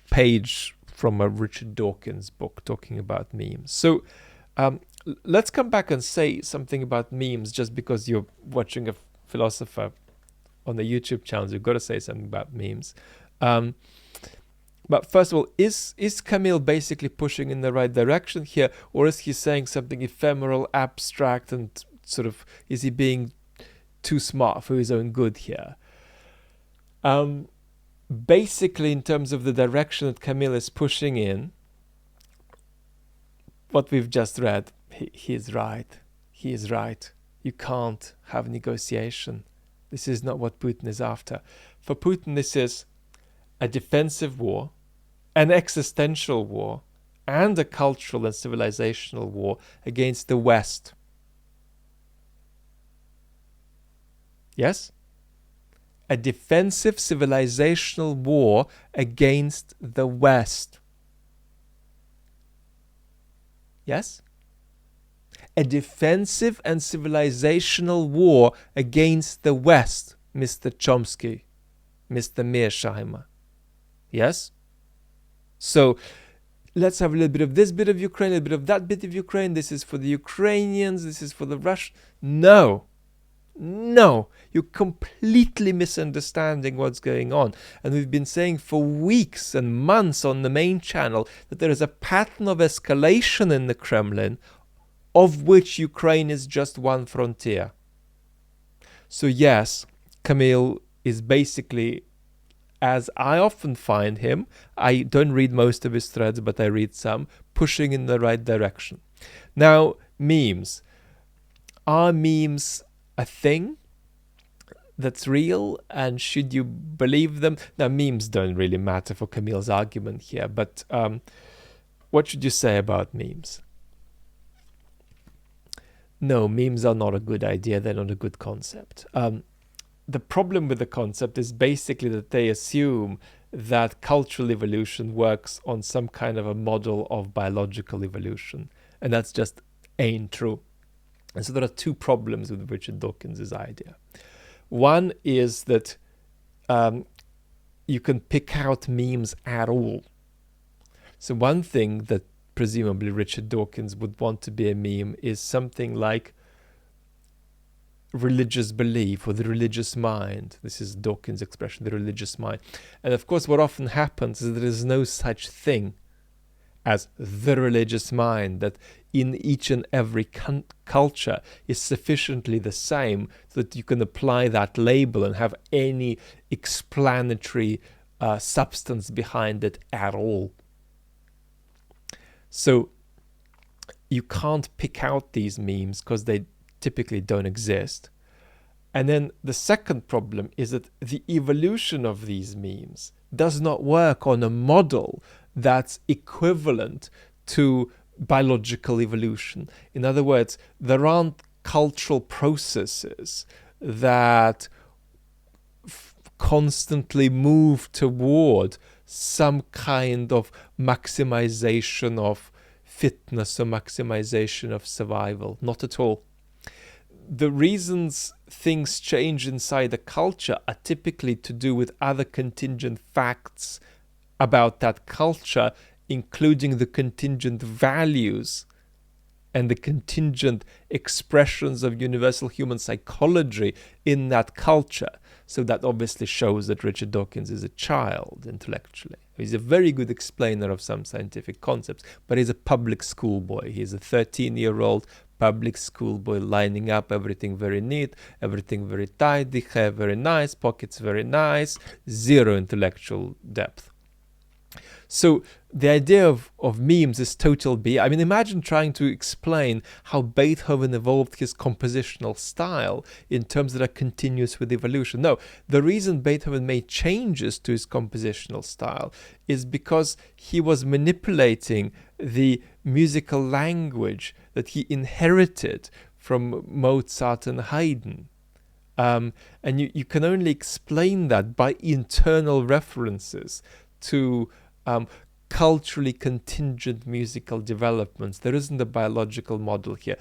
page from a Richard Dawkins book talking about memes. So let's come back and say something about memes. Just because you're watching a philosopher on the YouTube channel, you've got to say something about memes. But first of all, is Kamil basically pushing in the right direction here, or is he saying something ephemeral, abstract, and sort of, is he being too smart for his own good here? Basically, in terms of the direction that Kamil is pushing in, what we've just read, he is right. He is right. You can't have negotiation. This is not what Putin is after. For Putin, this is a defensive war, an existential war, and a cultural and civilizational war against the West. Yes? A defensive civilizational war against the West. Yes? A defensive and civilizational war against the West, Mr. Chomsky, Mr. Mearsheimer. Yes? So let's have a little bit of this bit of Ukraine, a little bit of that bit of Ukraine. This is for the Ukrainians, this is for the Russians. No. No. You're completely misunderstanding what's going on. And we've been saying for weeks and months on the main channel that there is a pattern of escalation in the Kremlin, of which Ukraine is just one frontier. So yes, Kamil is basically, as I often find him, I don't read most of his threads, but I read some, pushing in the right direction. Now, memes. Are memes a thing that's real, and should you believe them? Now, memes don't really matter for Kamil's argument here, but what should you say about memes? No, memes are not a good idea. They're not a good concept. The problem with the concept is basically that they assume that cultural evolution works on some kind of a model of biological evolution, and that's just ain't true. And so there are two problems with Richard Dawkins' idea. One is that you can pick out memes at all. So one thing that presumably Richard Dawkins would want to be a meme is something like religious belief or the religious mind. This is Dawkins' expression, the religious mind. And of course, what often happens is that there is no such thing as the religious mind that in each and every culture is sufficiently the same so that you can apply that label and have any explanatory substance behind it at all. So you can't pick out these memes because they typically don't exist. And then the second problem is that the evolution of these memes does not work on a model that's equivalent to biological evolution. In other words, there aren't cultural processes that constantly move toward some kind of maximization of fitness or maximization of survival. Not at all. The reasons things change inside a culture are typically to do with other contingent facts about that culture, including the contingent values and the contingent expressions of universal human psychology in that culture. So that obviously shows that Richard Dawkins is a child intellectually. He's a very good explainer of some scientific concepts, but he's a public school boy. He's a 13-year-old public school boy, lining up everything very neat, everything very tidy, hair very nice, pockets very nice, zero intellectual depth. So the idea of memes is total B. I mean, imagine trying to explain how Beethoven evolved his compositional style in terms that are continuous with evolution. No, the reason Beethoven made changes to his compositional style is because he was manipulating the musical language that he inherited from Mozart and Haydn. And you can only explain that by internal references to culturally contingent musical developments. There isn't a biological model here.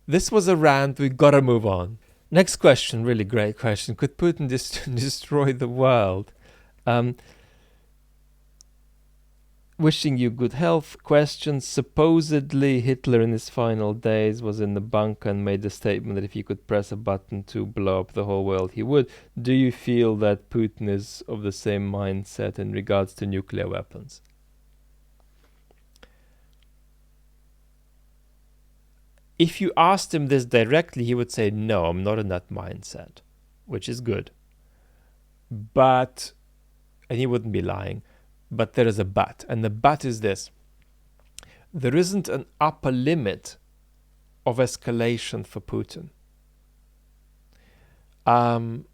This was a rant. We've got to move on. Next question, really great question. Could Putin destroy the world? Wishing you good health. Question. Supposedly Hitler in his final days was in the bunker and made the statement that if he could press a button to blow up the whole world, he would. Do you feel that Putin is of the same mindset in regards to nuclear weapons? If you asked him this directly, he would say, no, I'm not in that mindset, which is good. But, and he wouldn't be lying. But there is a but, and the but is this. There isn't an upper limit of escalation for Putin. Now,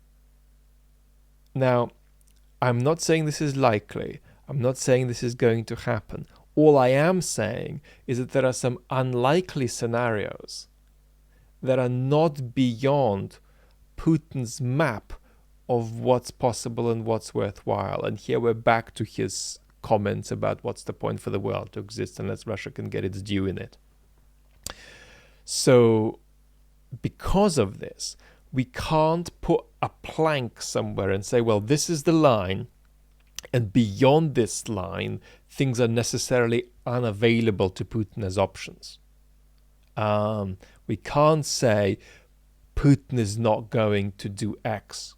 I'm not saying this is likely. I'm not saying this is going to happen. All I am saying is that there are some unlikely scenarios that are not beyond Putin's map of what's possible and what's worthwhile. And here we're back to his comments about what's the point for the world to exist unless Russia can get its due in it. So because of this, we can't put a plank somewhere and say, well, this is the line, and beyond this line, things are necessarily unavailable to Putin as options. We can't say Putin is not going to do X.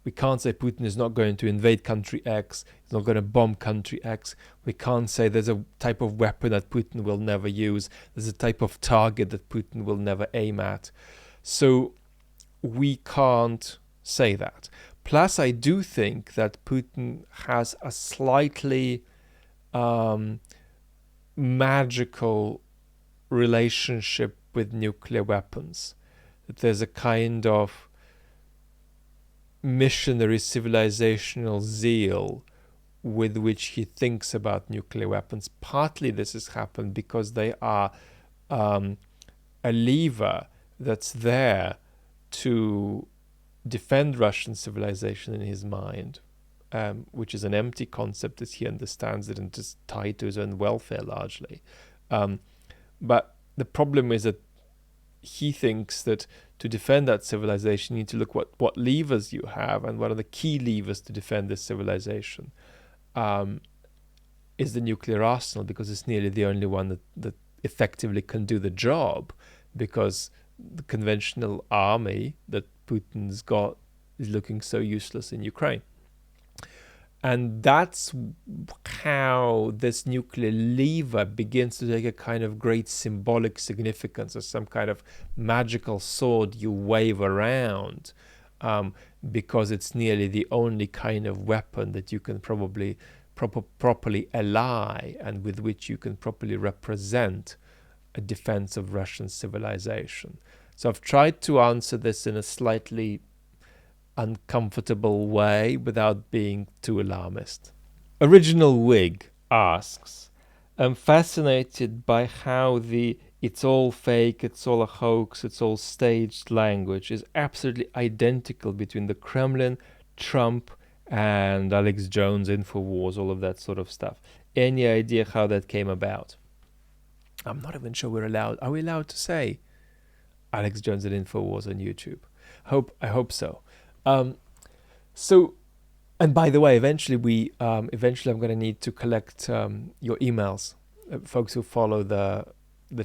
We can't say Putin is not going to invade country X, he's not going to bomb country X. We can't say there's a type of weapon that Putin will never use, there's a type of target that Putin will never aim at. So we can't say that. Plus, I do think that Putin has a slightly magical relationship with nuclear weapons. That there's a kind of missionary civilizational zeal with which he thinks about nuclear weapons. Partly this has happened because they are a lever that's there to defend Russian civilization in his mind, which is an empty concept as he understands it and just tied to his own welfare largely. But the problem is that he thinks that to defend that civilization, you need to look what levers you have, and one of the key levers to defend this civilization is the nuclear arsenal, because it's nearly the only one that effectively can do the job, because the conventional army that Putin's got is looking so useless in Ukraine. And that's how this nuclear lever begins to take a kind of great symbolic significance, as some kind of magical sword you wave around, because it's nearly the only kind of weapon that you can probably properly ally, and with which you can properly represent a defense of Russian civilization. So I've tried to answer this in a slightly uncomfortable way without being too alarmist. Original Whig asks, I'm fascinated by how the it's all fake, it's all a hoax, it's all staged language is absolutely identical between the Kremlin, Trump, and Alex Jones, InfoWars, all of that sort of stuff. Any idea how that came about? I'm not even sure are we allowed to say Alex Jones and InfoWars on YouTube? I hope so. And by the way, eventually I'm going to need to collect your emails, folks who follow the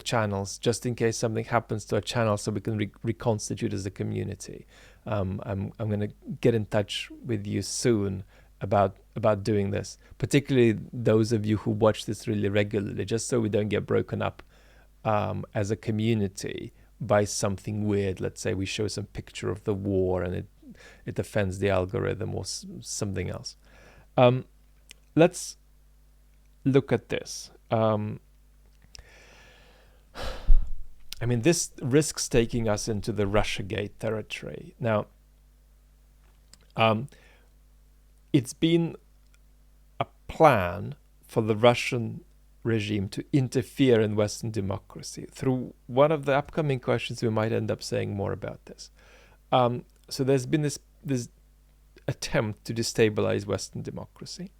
channels, just in case something happens to a channel, so we can reconstitute as a community. I'm going to get in touch with you soon about doing this, particularly those of you who watch this really regularly, just so we don't get broken up as a community by something weird. Let's say we show some picture of the war and it offends the algorithm or something else. Let's look at this. I mean, this risks taking us into the Russiagate territory. Now, it's been a plan for the Russian regime to interfere in Western democracy. Through one of the upcoming questions, we might end up saying more about this. So there's been this attempt to destabilize Western democracy.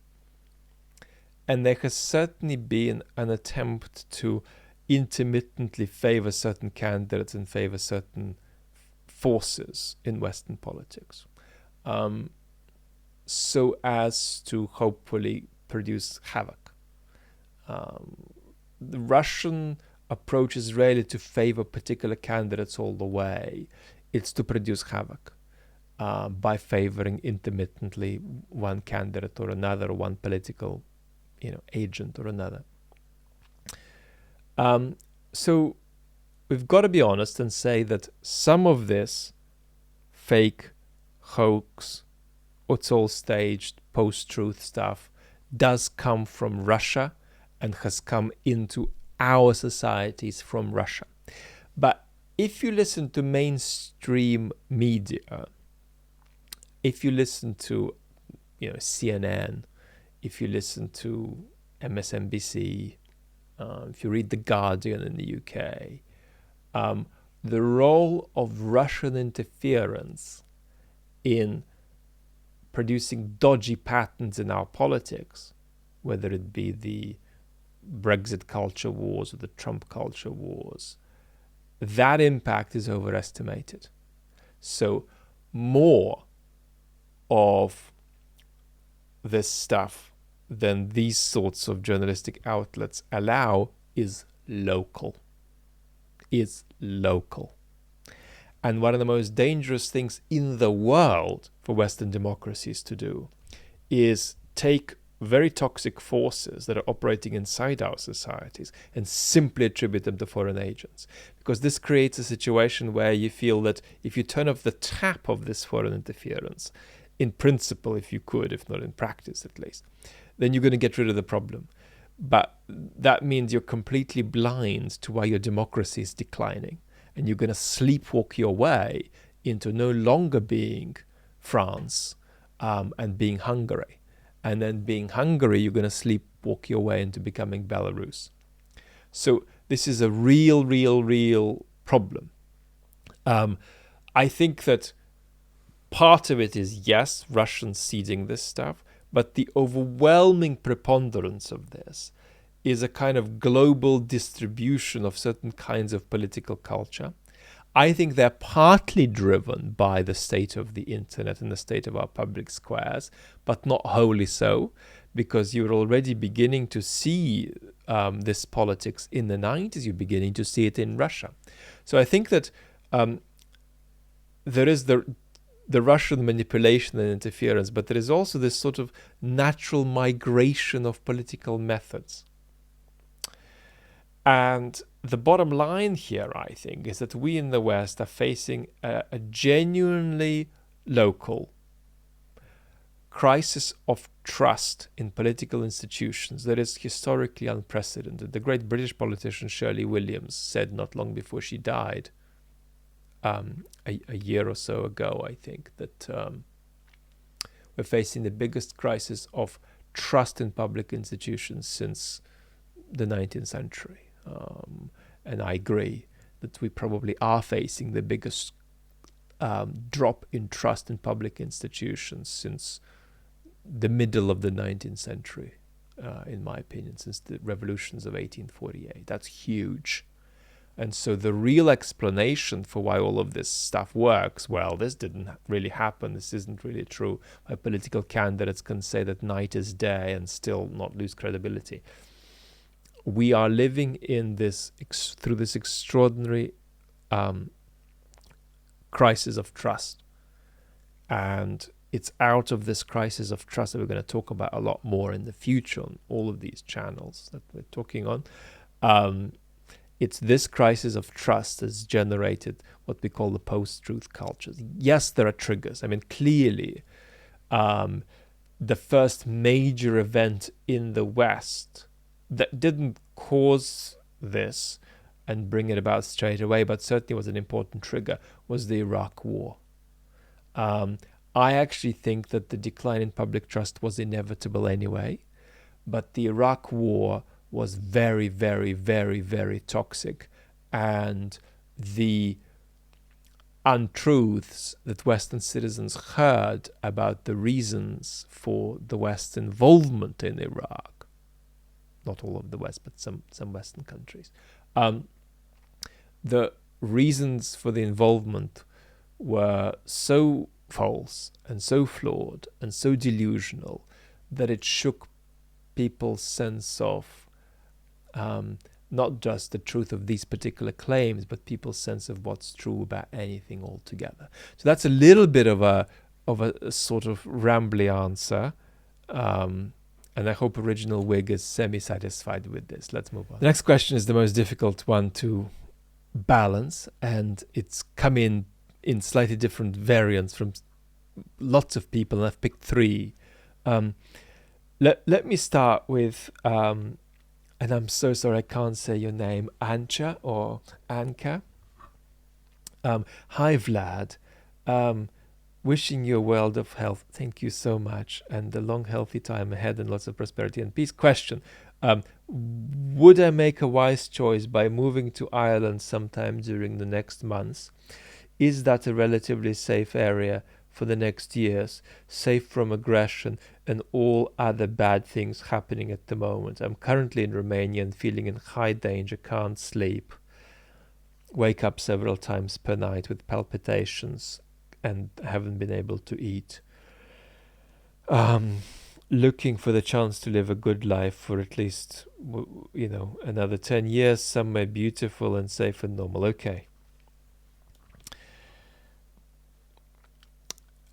And there has certainly been an attempt to intermittently favor certain candidates and favor certain forces in Western politics, so as to hopefully produce havoc. The Russian approach is rarely to favor particular candidates all the way. It's to produce havoc by favoring intermittently one candidate or another, or one political, agent or another. So we've got to be honest and say that some of this fake, hoax, it's all staged, post-truth stuff does come from Russia and has come into our societies from Russia. But if you listen to mainstream media, if you listen to CNN, if you listen to MSNBC, if you read The Guardian in the UK, the role of Russian interference in producing dodgy patterns in our politics whether it be the Brexit culture wars or the Trump culture wars, that impact is overestimated. So more of this stuff than these sorts of journalistic outlets allow is local. Is local. And one of the most dangerous things in the world for Western democracies to do is take very toxic forces that are operating inside our societies and simply attribute them to foreign agents. Because this creates a situation where you feel that if you turn off the tap of this foreign interference, in principle, if you could, if not in practice at least, then you're going to get rid of the problem. But that means you're completely blind to why your democracy is declining. And you're going to sleepwalk your way into no longer being France and being Hungary. And then being Hungary, you're going to sleepwalk your way into becoming Belarus. So this is a real problem. I think that part of it is, yes, Russians seeding this stuff, but the overwhelming preponderance of this is a kind of global distribution of certain kinds of political culture. I think they're partly driven by the state of the internet and the state of our public squares, but not wholly so, because you're already beginning to see this politics in the 90s. You're beginning to see it in Russia. So I think that there is the Russian manipulation and interference, but there is also this sort of natural migration of political methods. And the bottom line here, I think, is that we in the West are facing a genuinely local crisis of trust in political institutions that is historically unprecedented. The great British politician Shirley Williams said not long before she died, a year or so ago, I think, that we're facing the biggest crisis of trust in public institutions since the 19th century. And I agree that we probably are facing the biggest drop in trust in public institutions since the middle of the 19th century, in my opinion, since the revolutions of 1848. That's huge. And so the real explanation for why all of this stuff works, well, this didn't really happen, this isn't really true, why political candidates can say that night is day and still not lose credibility. We are living in this through this extraordinary crisis of trust. And it's out of this crisis of trust that we're going to talk about a lot more in the future on all of these channels that we're talking on. It's this crisis of trust that's generated what we call the post-truth cultures. Yes, there are triggers. I mean, clearly, the first major event in the West that didn't cause this and bring it about straight away, but certainly was an important trigger, was the Iraq War. I actually think that the decline in public trust was inevitable anyway, but the Iraq War was very, very, very, very toxic, and the untruths that Western citizens heard about the reasons for the West's involvement in Iraq, not all of the West, but some Western countries, the reasons for the involvement were so false and so flawed and so delusional that it shook people's sense of not just the truth of these particular claims, but people's sense of what's true about anything altogether. So that's a little bit of a sort of rambly answer, and I hope original Whig is semi-satisfied with this. Let's move on. The next question is the most difficult one to balance, and it's come in slightly different variants from lots of people, and I've picked three. Let me start with, and I'm so sorry I can't say your name, Anca or Anca. Hi, Vlad. Wishing you a world of health. Thank you so much, and a long, healthy time ahead and lots of prosperity and peace. Question. Would I make a wise choice by moving to Ireland sometime during the next months? Is that a relatively safe area for the next years, safe from aggression and all other bad things happening at the moment. I'm currently in Romania and feeling in high danger, can't sleep, wake up several times per night with palpitations and haven't been able to eat. Looking for the chance to live a good life for at least, another 10 years, somewhere beautiful and safe and normal. Okay.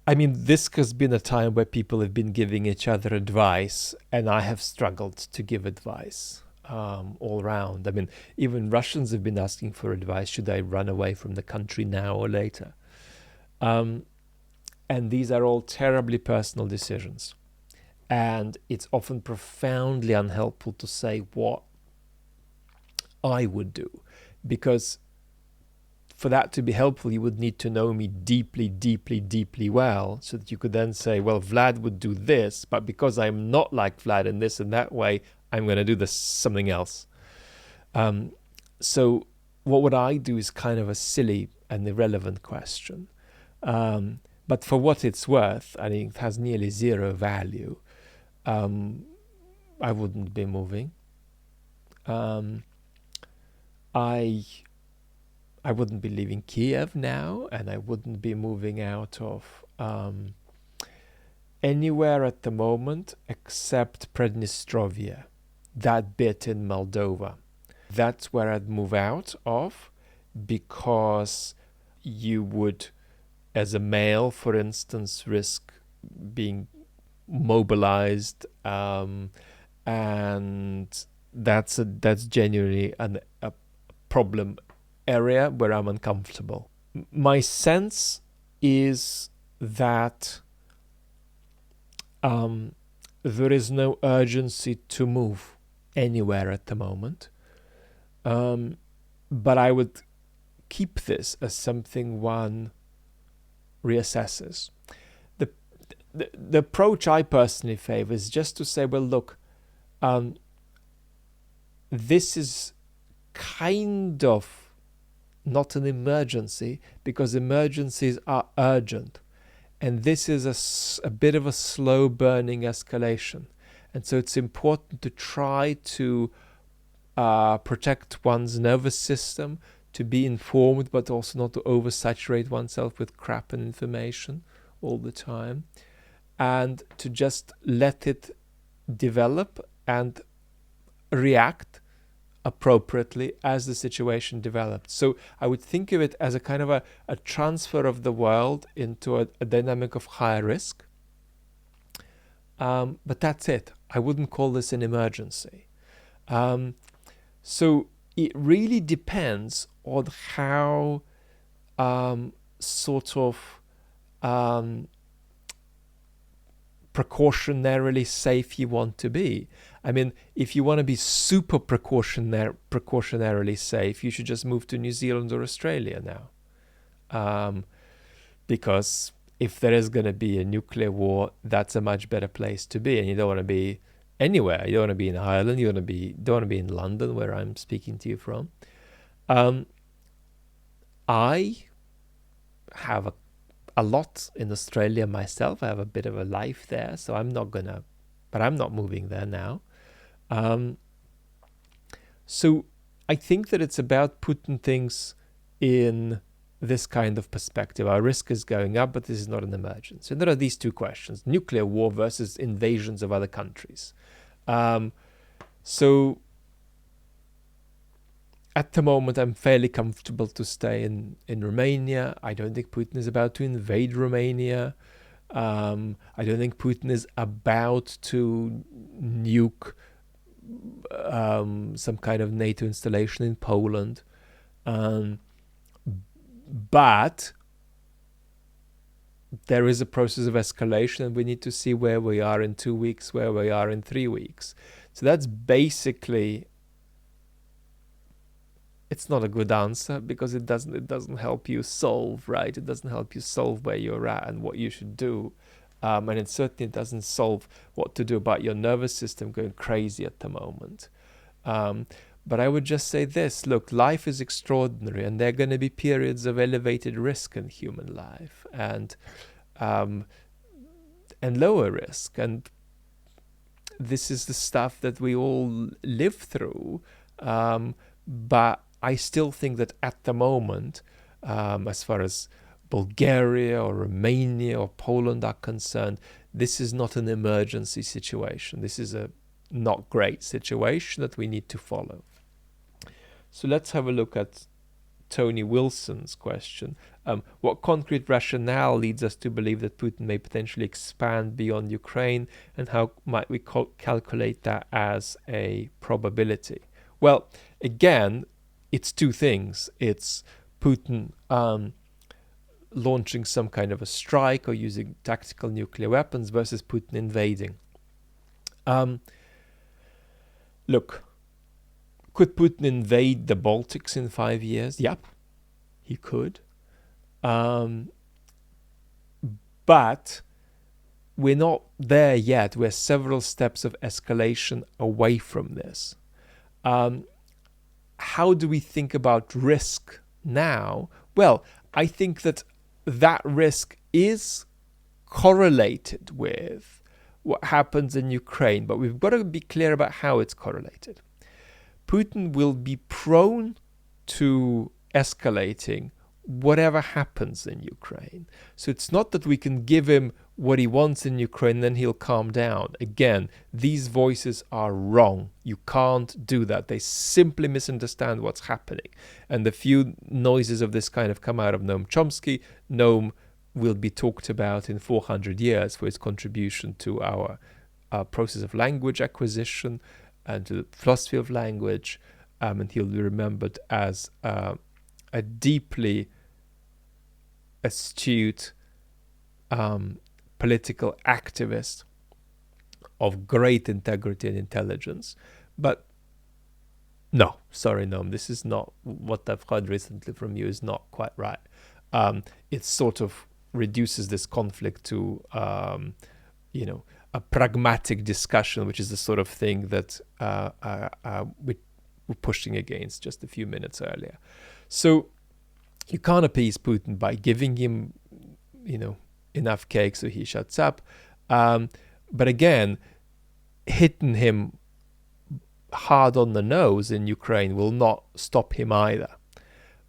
I mean, this has been a time where people have been giving each other advice, and I have struggled to give advice all around. I mean, even Russians have been asking for advice. Should I run away from the country now or later? And these are all terribly personal decisions. And it's often profoundly unhelpful to say what I would do, because for that to be helpful, you would need to know me deeply, deeply, deeply well, so that you could then say, well, Vlad would do this, but because I'm not like Vlad in this and that way, I'm going to do this something else. So what would I do is kind of a silly and irrelevant question. But for what it's worth, I think it has nearly zero value. I wouldn't be moving. I wouldn't be leaving Kiev now, and I wouldn't be moving out of anywhere at the moment except Prednistrovia, that bit in Moldova. That's where I'd move out of, because you would, as a male, for instance, risk being mobilized, and that's genuinely a problem area where I'm uncomfortable. My sense is that there is no urgency to move anywhere at the moment, but I would keep this as something one reassesses. The approach I personally favor is just to say, well, look, this is kind of not an emergency, because emergencies are urgent. And this is a bit of a slow burning escalation. And so it's important to try to protect one's nervous system, to be informed, but also not to oversaturate oneself with crap and information all the time, and to just let it develop and react appropriately as the situation develops. So I would think of it as a kind of a transfer of the world into a dynamic of higher risk. But that's it. I wouldn't call this an emergency. So it really depends on how precautionarily safe you want to be. I mean, if you want to be super precautionarily safe, you should just move to New Zealand or Australia now. Because if there is going to be a nuclear war, that's a much better place to be. And you don't want to be anywhere. You don't want to be in Ireland. You don't want to be in London, where I'm speaking to you from. I have a lot in Australia myself. I have a bit of a life there, so I'm not moving there now. So I think that it's about putting things in this kind of perspective. Our risk is going up, but this is not an emergency. And there are these two questions: nuclear war versus invasions of other countries. So at the moment, I'm fairly comfortable to stay in Romania. I don't think Putin is about to invade Romania. I don't think Putin is about to nuke some kind of NATO installation in Poland. But there is a process of escalation, and we need to see where we are in 2 weeks, where we are in 3 weeks. So that's basically... It's not a good answer, because it doesn't help you solve, right? It doesn't help you solve where you're at and what you should do. And it certainly doesn't solve what to do about your nervous system going crazy at the moment. But I would just say this: look, life is extraordinary, and there are going to be periods of elevated risk in human life. And and lower risk. And this is the stuff that we all live through. But I still think that at the moment, as far as Bulgaria or Romania or Poland are concerned, this is not an emergency situation. This is a not great situation that we need to follow. So let's have a look at Toni Wilson's question. What concrete rationale leads us to believe that Putin may potentially expand beyond Ukraine, and how might we calculate that as a probability? Well, again, it's two things. It's Putin launching some kind of a strike or using tactical nuclear weapons versus Putin invading. Look, could Putin invade the Baltics in 5 years? Yep, he could. But we're not there yet. We're several steps of escalation away from this. How do we think about risk now? Well, I think that risk is correlated with what happens in Ukraine, but we've got to be clear about how it's correlated. Putin will be prone to escalating whatever happens in Ukraine. So it's not that we can give him what he wants in Ukraine, then he'll calm down. Again, these voices are wrong. You can't do that. They simply misunderstand what's happening. And the few noises of this kind have come out of Noam Chomsky. Noam will be talked about in 400 years for his contribution to our process of language acquisition and to the philosophy of language. And he'll be remembered as a deeply astute political activist of great integrity and intelligence. But no, sorry, Noam, this is not what I've heard recently from you is not quite right. It sort of reduces this conflict to, a pragmatic discussion, which is the sort of thing that we were pushing against just a few minutes earlier. So you can't appease Putin by giving him, enough cake so he shuts up. But again, hitting him hard on the nose in Ukraine will not stop him either.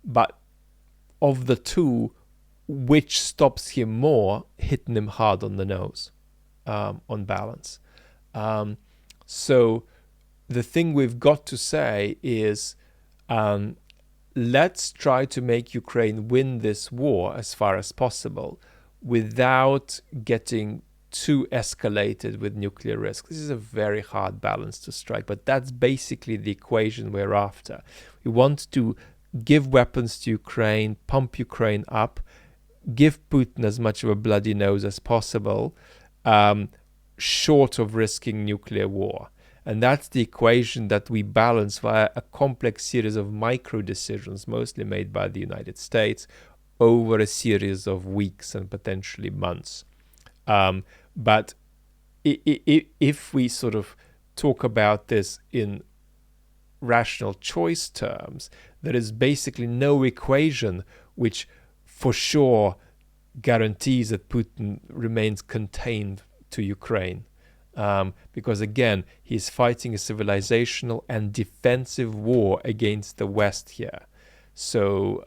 But of the two, which stops him more? Hitting him hard on the nose, on balance. So the thing we've got to say is, let's try to make Ukraine win this war as far as possible without getting too escalated with nuclear risk. This is a very hard balance to strike, but that's basically the equation we're after. We want to give weapons to Ukraine, pump Ukraine up, give Putin as much of a bloody nose as possible, short of risking nuclear war. And that's the equation that we balance via a complex series of micro decisions, mostly made by the United States, over a series of weeks and potentially months. But if we sort of talk about this in rational choice terms, there is basically no equation which for sure guarantees that Putin remains contained to Ukraine. Because again, he's fighting a civilizational and defensive war against the West here. So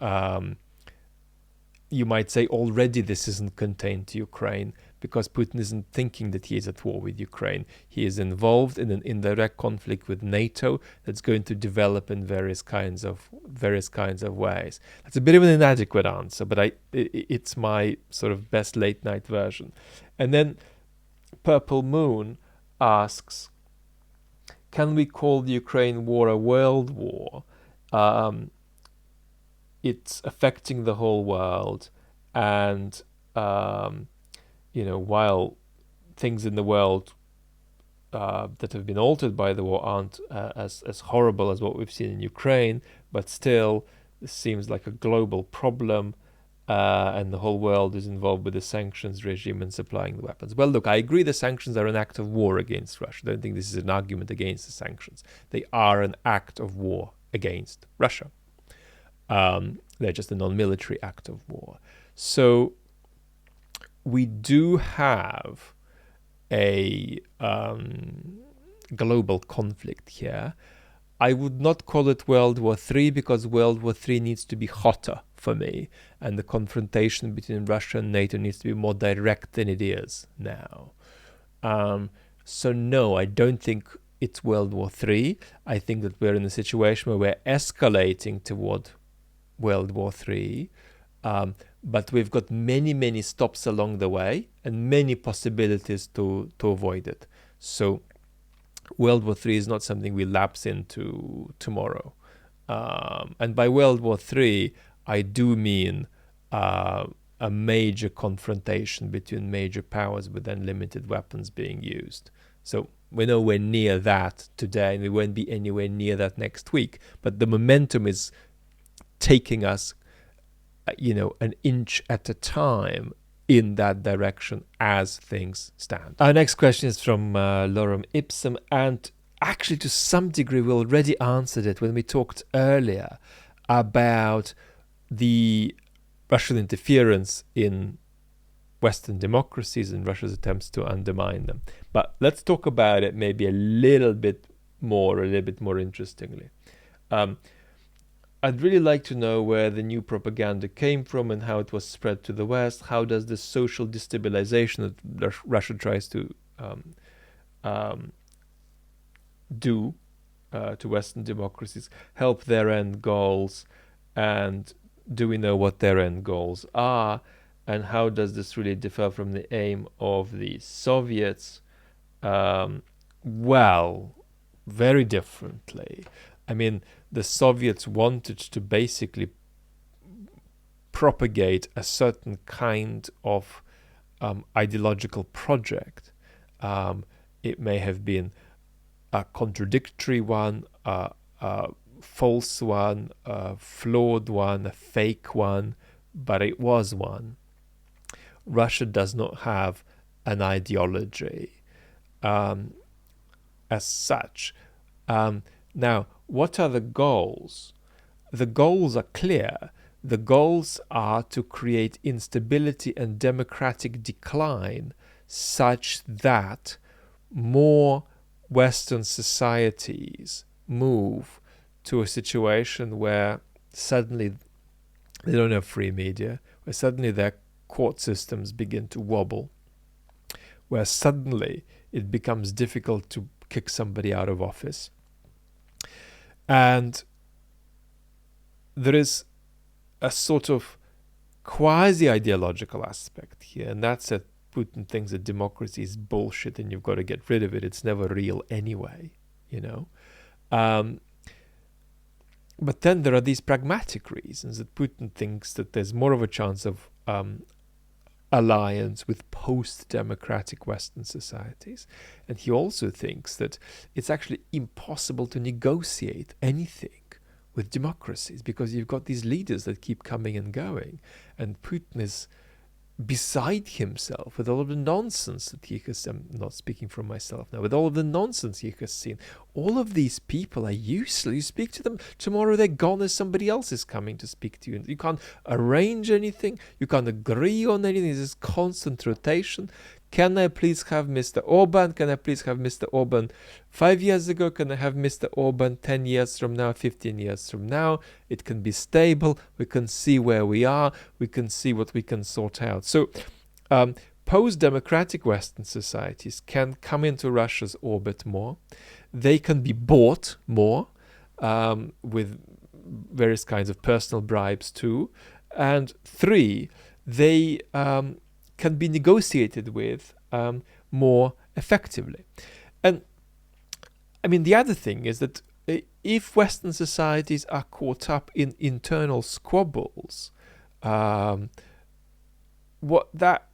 you might say already this isn't contained to Ukraine because Putin isn't thinking that he is at war with Ukraine. He is involved in an indirect conflict with NATO that's going to develop in various kinds of ways. That's a bit of an inadequate answer, but it's my sort of best late night version. And then Purple Moon asks, can we call the Ukraine war a world war? It's affecting the whole world, and while things in the world that have been altered by the war aren't as horrible as what we've seen in Ukraine, but still this seems like a global problem, and the whole world is involved with the sanctions regime and supplying the weapons. Well, look, I agree the sanctions are an act of war against Russia. I don't think this is an argument against the sanctions. They are an act of war against Russia. They're just a non-military act of war. So we do have a global conflict here. I would not call it World War III because World War III needs to be hotter for me, and the confrontation between Russia and NATO needs to be more direct than it is now. So no, I don't think it's World War III. I think that we're in a situation where we're escalating toward World War III, but we've got many, many stops along the way and many possibilities to avoid it. So World War III is not something we lapse into tomorrow. And by World War III, I do mean a major confrontation between major powers with unlimited weapons being used. So we're nowhere near that today, and we won't be anywhere near that next week. But the momentum is taking us, an inch at a time in that direction as things stand. Our next question is from Lorem Ipsum, and actually to some degree we already answered it when we talked earlier about the Russian interference in Western democracies and Russia's attempts to undermine them. But let's talk about it maybe a little bit more interestingly. I'd really like to know where the new propaganda came from and how it was spread to the West. How does the social destabilization that Russia tries to do to Western democracies help their end goals? And do we know what their end goals are? And how does this really differ from the aim of the Soviets? Well, very differently. I mean, the Soviets wanted to basically propagate a certain kind of ideological project. It may have been a contradictory one, a false one, a flawed one, a fake one, but it was one. Russia does not have an ideology as such. Now, what are the goals? The goals are clear. The goals are to create instability and democratic decline such that more Western societies move to a situation where suddenly they don't have free media, where suddenly their court systems begin to wobble, where suddenly it becomes difficult to kick somebody out of office. And there is a sort of quasi-ideological aspect here, and that's that Putin thinks that democracy is bullshit and you've got to get rid of it. It's never real anyway, But then there are these pragmatic reasons that Putin thinks that there's more of a chance of alliance with post-democratic Western societies. And he also thinks that it's actually impossible to negotiate anything with democracies because you've got these leaders that keep coming and going. And Putin is beside himself with all of the nonsense that he has, I'm not speaking for myself now, with all of the nonsense he has seen. All of these people are useless. You speak to them, tomorrow they're gone as somebody else is coming to speak to you. You can't arrange anything. You can't agree on anything. There's this constant rotation. Can I please have Mr. Orban? Can I please have Mr. Orban 5 years ago? Can I have Mr. Orban 10 years from now, 15 years from now? It can be stable. We can see where we are. We can see what we can sort out. So post-democratic Western societies can come into Russia's orbit more. They can be bought more with various kinds of personal bribes too. And 3, they can be negotiated with more effectively. And I mean, the other thing is that if Western societies are caught up in internal squabbles, what that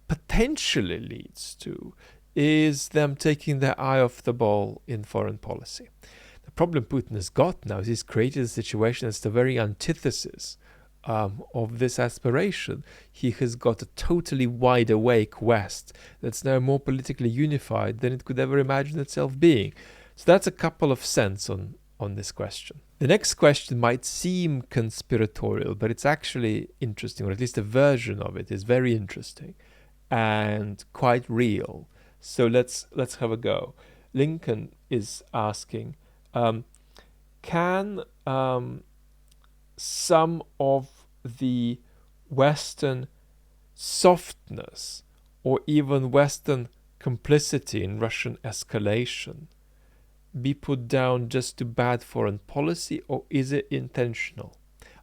potentially leads to is them taking their eye off the ball in foreign policy. The problem Putin has got now is he's created a situation that's the very antithesis of this aspiration. He has got a totally wide awake West that's now more politically unified than it could ever imagine itself being. So that's a couple of cents on on this question. The next question might seem conspiratorial, but it's actually interesting, or at least a version of it is very interesting and quite real. So let's have a go. Lincoln is asking, can some of the Western softness or even Western complicity in Russian escalation be put down just to bad foreign policy, or is it intentional?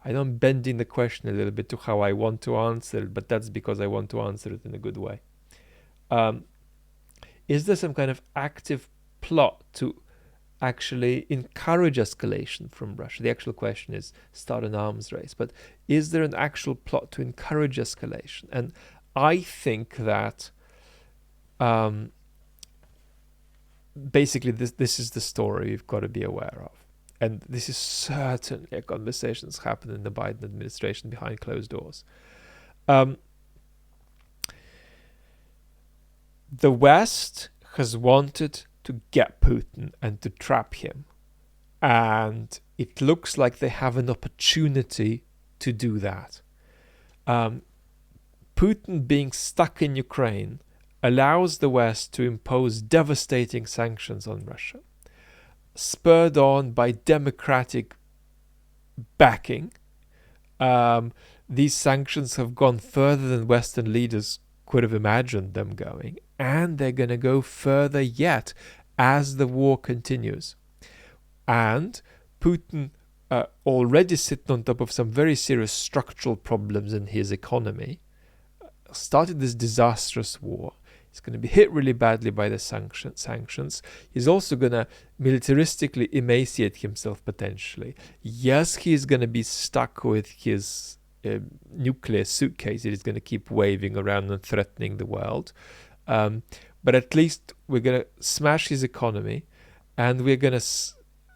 I know I'm bending the question a little bit to how I want to answer it, but that's because I want to answer it in a good way. Is there some kind of active plot to actually encourage escalation from Russia? The actual question is start an arms race, but is there an actual plot to encourage escalation? And I think that basically this is the story you've got to be aware of. And this is certainly a conversation that's happened in the Biden administration behind closed doors. The West has wanted to get Putin and to trap him. And it looks like they have an opportunity to do that. Putin being stuck in Ukraine allows the West to impose devastating sanctions on Russia, spurred on by democratic backing. These sanctions have gone further than Western leaders could have imagined them going, and they're going to go further yet as the war continues. And Putin, already sitting on top of some very serious structural problems in his economy, started this disastrous war. He's going to be hit really badly by the sanctions. He's also going to militaristically emaciate himself potentially. Yes, he's going to be stuck with his nuclear suitcase that he's going to keep waving around and threatening the world. But at least we're going to smash his economy, and we're going to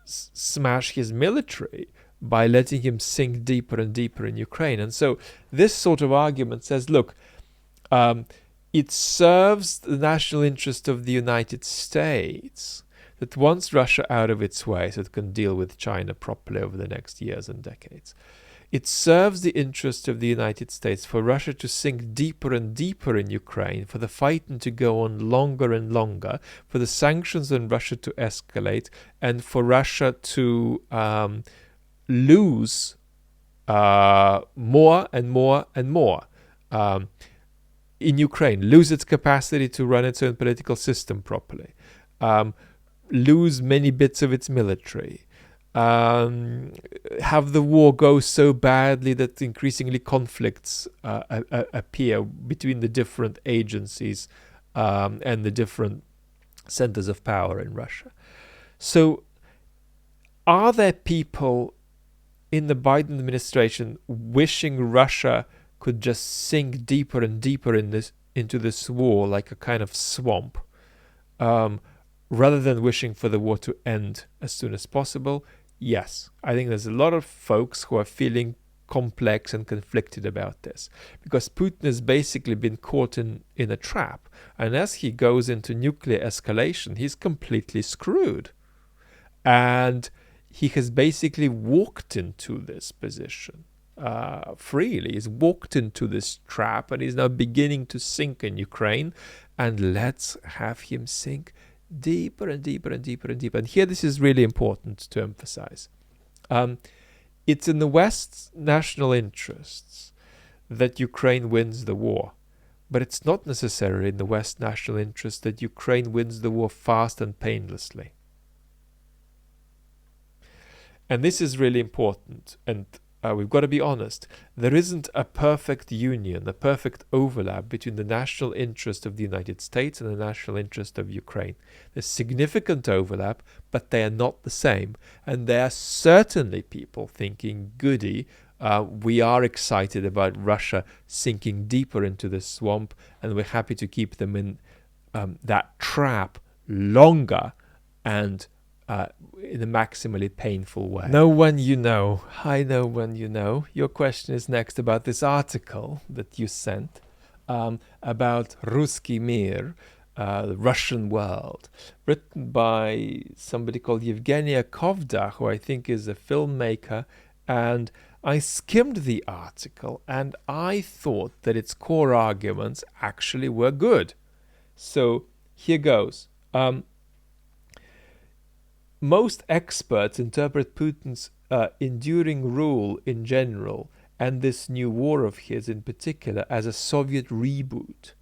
smash his military by letting him sink deeper and deeper in Ukraine. And so this sort of argument says, look, it serves the national interest of the United States that wants Russia out of its way so it can deal with China properly over the next years and decades. It serves the interest of the United States for Russia to sink deeper and deeper in Ukraine, for the fighting to go on longer and longer, for the sanctions on Russia to escalate, and for Russia to lose more and more and more. In Ukraine, lose its capacity to run its own political system properly, lose many bits of its military, have the war go so badly that increasingly conflicts appear between the different agencies and the different centers of power in Russia. So are there people in the Biden administration wishing Russia could just sink deeper and deeper into this war like a kind of swamp, rather than wishing for the war to end as soon as possible? Yes, I think there's a lot of folks who are feeling complex and conflicted about this, because Putin has basically been caught in a trap, and as he goes into nuclear escalation, he's completely screwed. And he has basically walked into this position. Freely. He's walked into this trap, and he's now beginning to sink in Ukraine, and let's have him sink deeper and deeper and deeper and deeper. And here this is really important to emphasize. It's in the West's national interests that Ukraine wins the war, but it's not necessarily in the West's national interest that Ukraine wins the war fast and painlessly. And this is really important, and we've got to be honest. There isn't a perfect union, a perfect overlap between the national interest of the United States and the national interest of Ukraine. There's significant overlap, but they are not the same. And there are certainly people thinking, goody, we are excited about Russia sinking deeper into this swamp, and we're happy to keep them in that trap longer and in a maximally painful way. Know when you know. I know when you know. Your question is next about this article that you sent about Russkiy Mir, The Russian World, written by somebody called Evgenia Kovda, who I think is a filmmaker. And I skimmed the article and I thought that its core arguments actually were good. So here goes. Most experts interpret Putin's enduring rule in general and this new war of his in particular as a Soviet reboot.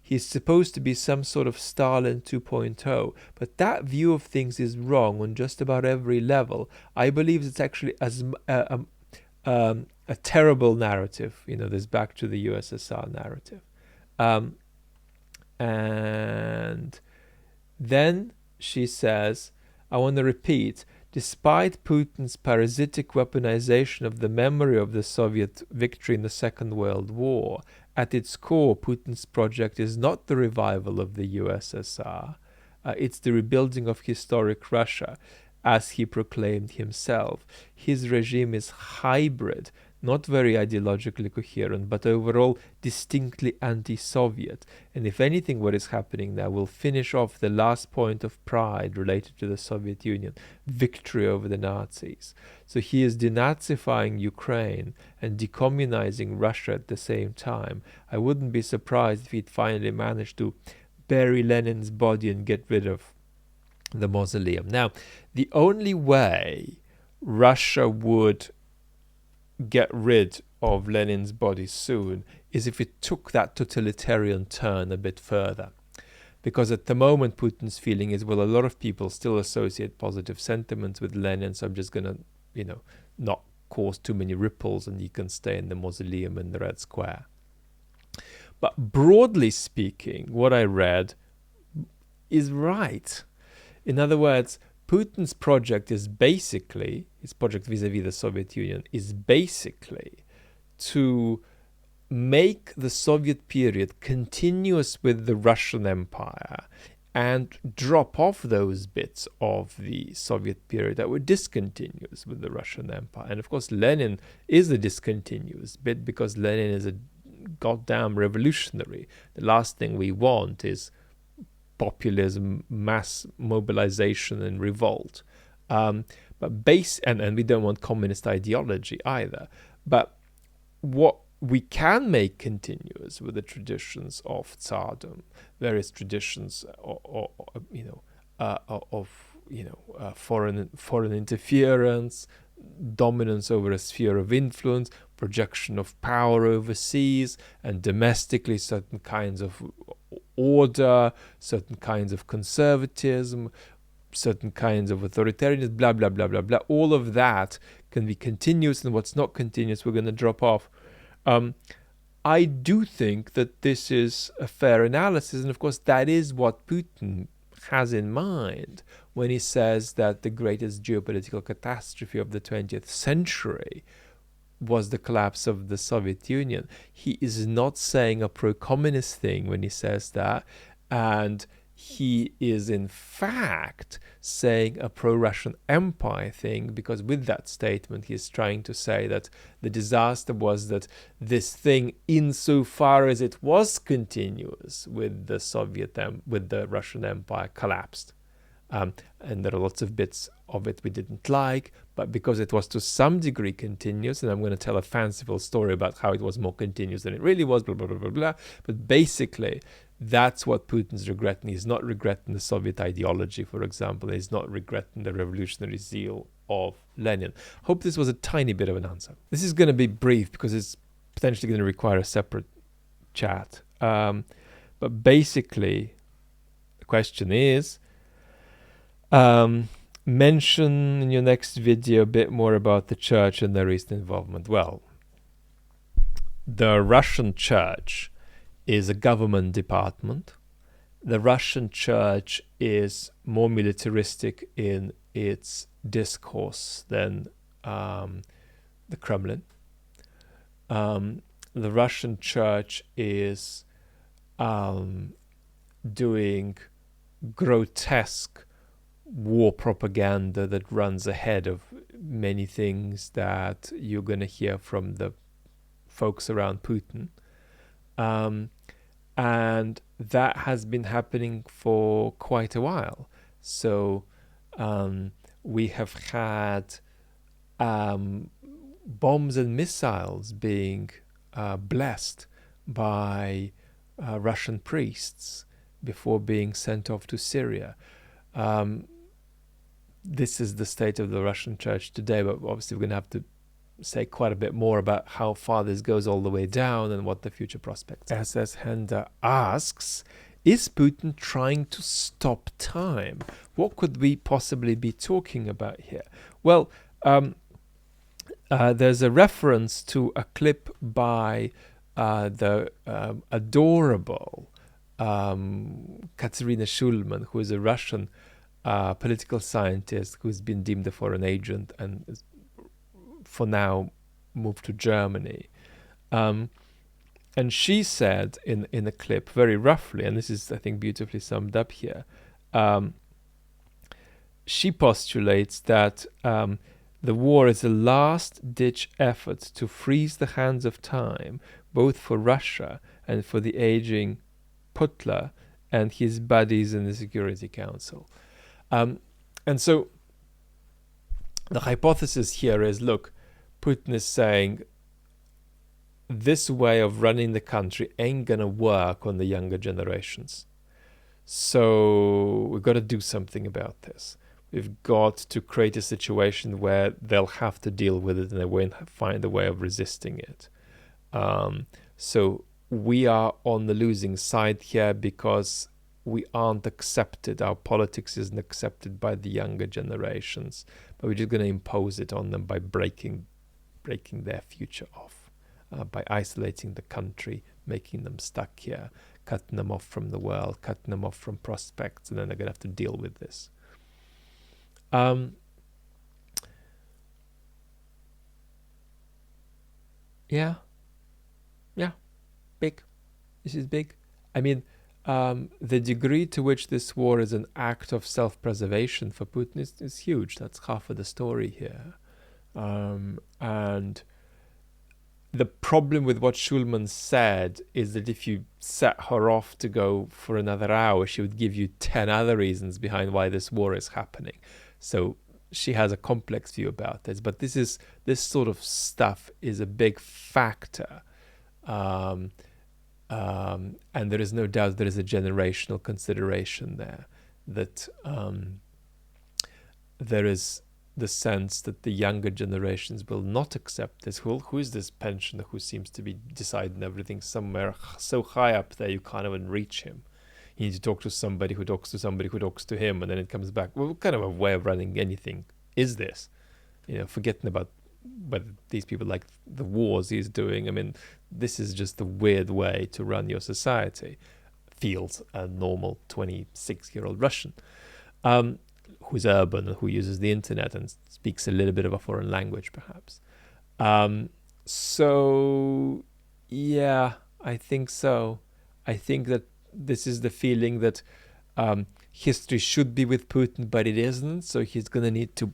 He's supposed to be some sort of Stalin 2.0, but that view of things is wrong on just about every level. I believe it's actually a terrible narrative, this back to the USSR narrative. And then she says, I want to repeat, despite Putin's parasitic weaponization of the memory of the Soviet victory in the Second World War, at its core, Putin's project is not the revival of the USSR. It's the rebuilding of historic Russia, as he proclaimed himself. His regime is hybrid, not very ideologically coherent, but overall distinctly anti-Soviet. And if anything, what is happening now will finish off the last point of pride related to the Soviet Union, victory over the Nazis. So he is denazifying Ukraine and decommunizing Russia at the same time. I wouldn't be surprised if he'd finally managed to bury Lenin's body and get rid of the mausoleum. Now, the only way Russia would get rid of Lenin's body soon is if it took that totalitarian turn a bit further. Because at the moment, Putin's feeling is, well, a lot of people still associate positive sentiments with Lenin, so I'm just going to, not cause too many ripples and he can stay in the mausoleum in the Red Square. But broadly speaking, what I read is right. In other words, Putin's project is basically, his project vis-a-vis the Soviet Union, is basically to make the Soviet period continuous with the Russian Empire and drop off those bits of the Soviet period that were discontinuous with the Russian Empire. And of course, Lenin is a discontinuous bit because Lenin is a goddamn revolutionary. The last thing we want is populism, mass mobilization, and revolt. And we don't want communist ideology either. But what we can make continuous with the traditions of Tsardom, various traditions foreign interference, dominance over a sphere of influence, projection of power overseas, and domestically certain kinds of order, certain kinds of conservatism, certain kinds of authoritarianism, blah, blah, blah, blah, blah. All of that can be continuous, and what's not continuous, we're going to drop off. I do think that this is a fair analysis, and of course that is what Putin has in mind when he says that the greatest geopolitical catastrophe of the 20th century was the collapse of the Soviet Union. He is not saying a pro-communist thing when he says that, and he is in fact saying a pro-Russian Empire thing, because with that statement he is trying to say that the disaster was that this thing, insofar as it was continuous with the Russian Empire, collapsed. And there are lots of bits of it we didn't like, but because it was to some degree continuous, and I'm going to tell a fanciful story about how it was more continuous than it really was, blah, blah, blah, blah, blah. But basically, that's what Putin's regretting. He's not regretting the Soviet ideology, for example. He's not regretting the revolutionary zeal of Lenin. Hope this was a tiny bit of an answer. This is going to be brief because it's potentially going to require a separate chat. But basically, the question is, mention in your next video a bit more about the church and their recent involvement. Well, the Russian church is a government department. The Russian church is more militaristic in its discourse than the Kremlin. The Russian church is doing grotesque war propaganda that runs ahead of many things that you're going to hear from the folks around Putin. And that has been happening for quite a while. So we have had bombs and missiles being blessed by Russian priests before being sent off to Syria. This is the state of the Russian church today, but obviously we're going to have to say quite a bit more about how far this goes all the way down and what the future prospects are. sshender asks, is Putin trying to stop time? What could we possibly be talking about here? Well, there's a reference to a clip by the adorable Katerina Schulman, who is a Russian political scientist who's been deemed a foreign agent and is, for now, moved to Germany. And she said in a clip, very roughly, and this is, I think, beautifully summed up here, she postulates that the war is a last-ditch effort to freeze the hands of time, both for Russia and for the aging Putler and his buddies in the Security Council. And so the hypothesis here is, look, Putin is saying this way of running the country ain't going to work on the younger generations. So we've got to do something about this. We've got to create a situation where they'll have to deal with it and they won't find a way of resisting it. So we are on the losing side here because we aren't accepted. Our politics isn't accepted by the younger generations, but we're just going to impose it on them by breaking their future off, by isolating the country, making them stuck here, cutting them off from the world, cutting them off from prospects, and then they're going to have to deal with this. Yeah, big. This is big. I mean, the degree to which this war is an act of self-preservation for Putin is huge. That's half of the story here. And the problem with what Schulman said is that if you set her off to go for another hour, she would give you 10 other reasons behind why this war is happening. So she has a complex view about this. But this sort of stuff is a big factor. And there is no doubt there is a generational consideration there, that there is the sense that the younger generations will not accept this. Who is this pensioner who seems to be deciding everything somewhere so high up there you can't even reach him? You need to talk to somebody who talks to somebody who talks to him, and then it comes back. Well, what kind of a way of running anything is this? Forgetting about whether these people like the wars he's doing. I mean, this is just a weird way to run your society. Feels a normal 26-year-old Russian who's urban and who uses the internet and speaks a little bit of a foreign language, perhaps. So, yeah, I think so. I think that this is the feeling that history should be with Putin, but it isn't. So he's going to need to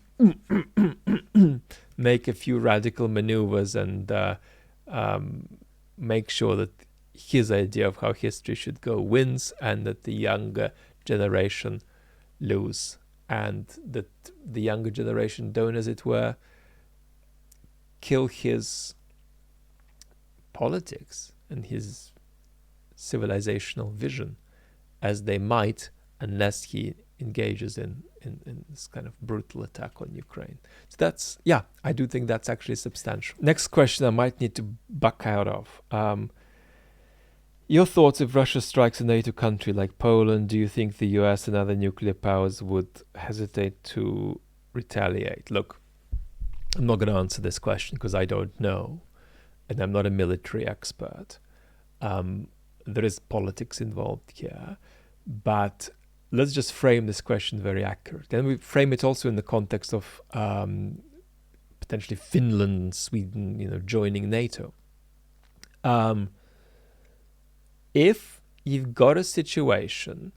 make a few radical maneuvers and make sure that his idea of how history should go wins, and that the younger generation lose, and that the younger generation don't, as it were, kill his politics and his civilizational vision, as they might, unless he engages in this kind of brutal attack on Ukraine. So that's, yeah, I do think that's actually substantial. Next question I might need to back out of. Your thoughts if Russia strikes a NATO country like Poland, do you think the US and other nuclear powers would hesitate to retaliate? Look, I'm not going to answer this question because I don't know, and I'm not a military expert. There is politics involved here, but let's just frame this question very accurately. And we frame it also in the context of potentially Finland, Sweden, joining NATO. If you've got a situation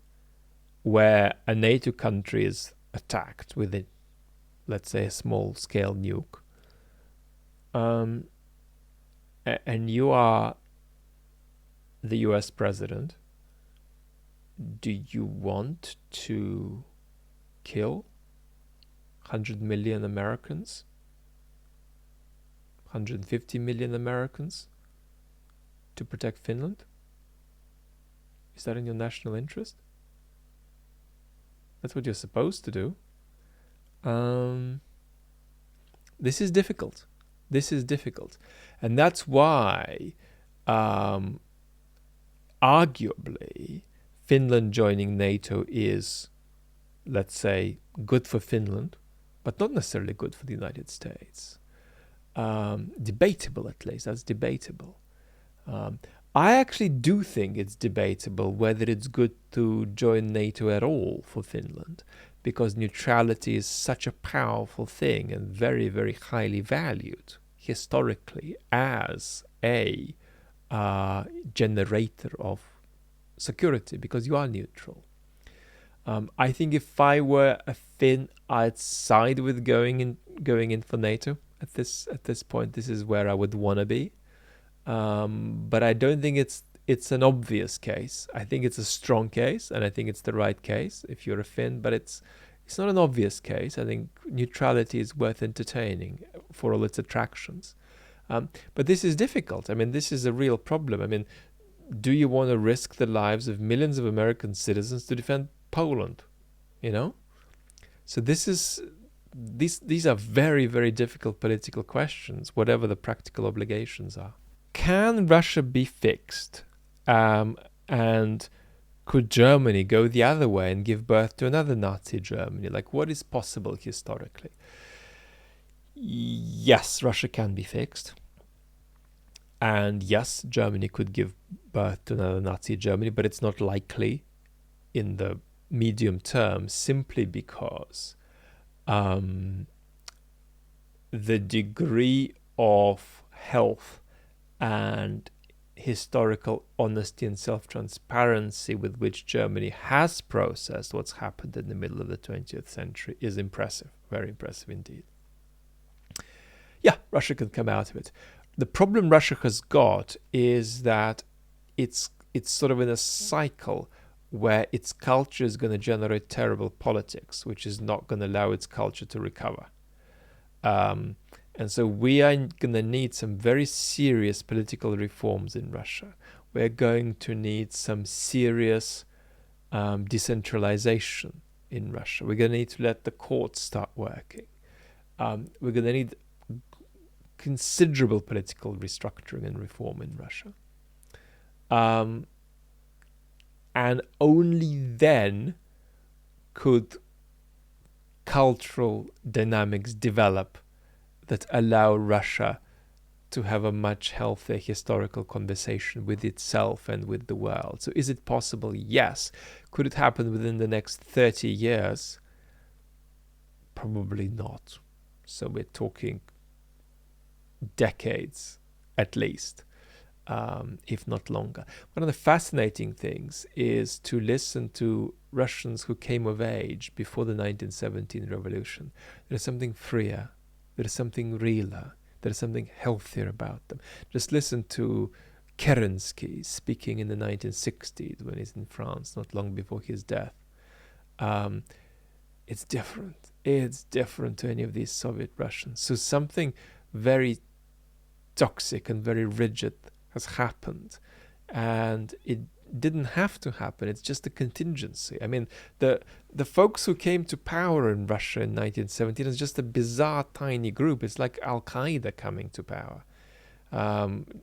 where a NATO country is attacked with let's say, a small-scale nuke, and you are the US president, do you want to kill 100 million Americans? 150 million Americans to protect Finland? Is that in your national interest? That's what you're supposed to do. This is difficult. This is difficult. And that's why, arguably, Finland joining NATO is, let's say, good for Finland, but not necessarily good for the United States. Debatable, at least. That's debatable. I actually do think it's debatable whether it's good to join NATO at all for Finland, because neutrality is such a powerful thing and very, very highly valued historically as a generator of security, because you are neutral. I think if I were a Finn, I'd side with going in for NATO at this point. This is where I would want to be. But I don't think it's an obvious case. I think it's a strong case, and I think it's the right case if you're a Finn, but it's not an obvious case. I think neutrality is worth entertaining for all its attractions. But this is difficult. I mean, this is a real problem. I mean, do you want to risk the lives of millions of American citizens to defend Poland? You know? So these are very, very difficult political questions, whatever the practical obligations are. Can Russia be fixed? And could Germany go the other way and give birth to another Nazi Germany? Like, what is possible historically? Yes, Russia can be fixed. And yes, Germany could give birth to another Nazi Germany, but it's not likely in the medium term, simply because the degree of health and historical honesty and self-transparency with which Germany has processed what's happened in the middle of the 20th century is impressive, very impressive indeed. Yeah, Russia can come out of it. The problem Russia has got is that it's sort of in a cycle where its culture is going to generate terrible politics, which is not going to allow its culture to recover. And so we are going to need some very serious political reforms in Russia. We're going to need some serious decentralization in Russia. We're going to need to let the courts start working. We're going to need considerable political restructuring and reform in Russia. And only then could cultural dynamics develop that allow Russia to have a much healthier historical conversation with itself and with the world. So is it possible? Yes. Could it happen within the next 30 years? Probably not. So we're talking decades at least, if not longer. One of the fascinating things is to listen to Russians who came of age before the 1917 revolution. There is something freer. There is something realer. There is something healthier about them. Just listen to Kerensky speaking in the 1960s when he's in France, not long before his death. It's different. It's different to any of these Soviet Russians. So something very toxic and very rigid has happened. And it didn't have to happen. It's just a contingency. I mean, the folks who came to power in Russia in 1917 is just a bizarre tiny group. It's like Al-Qaeda coming to power.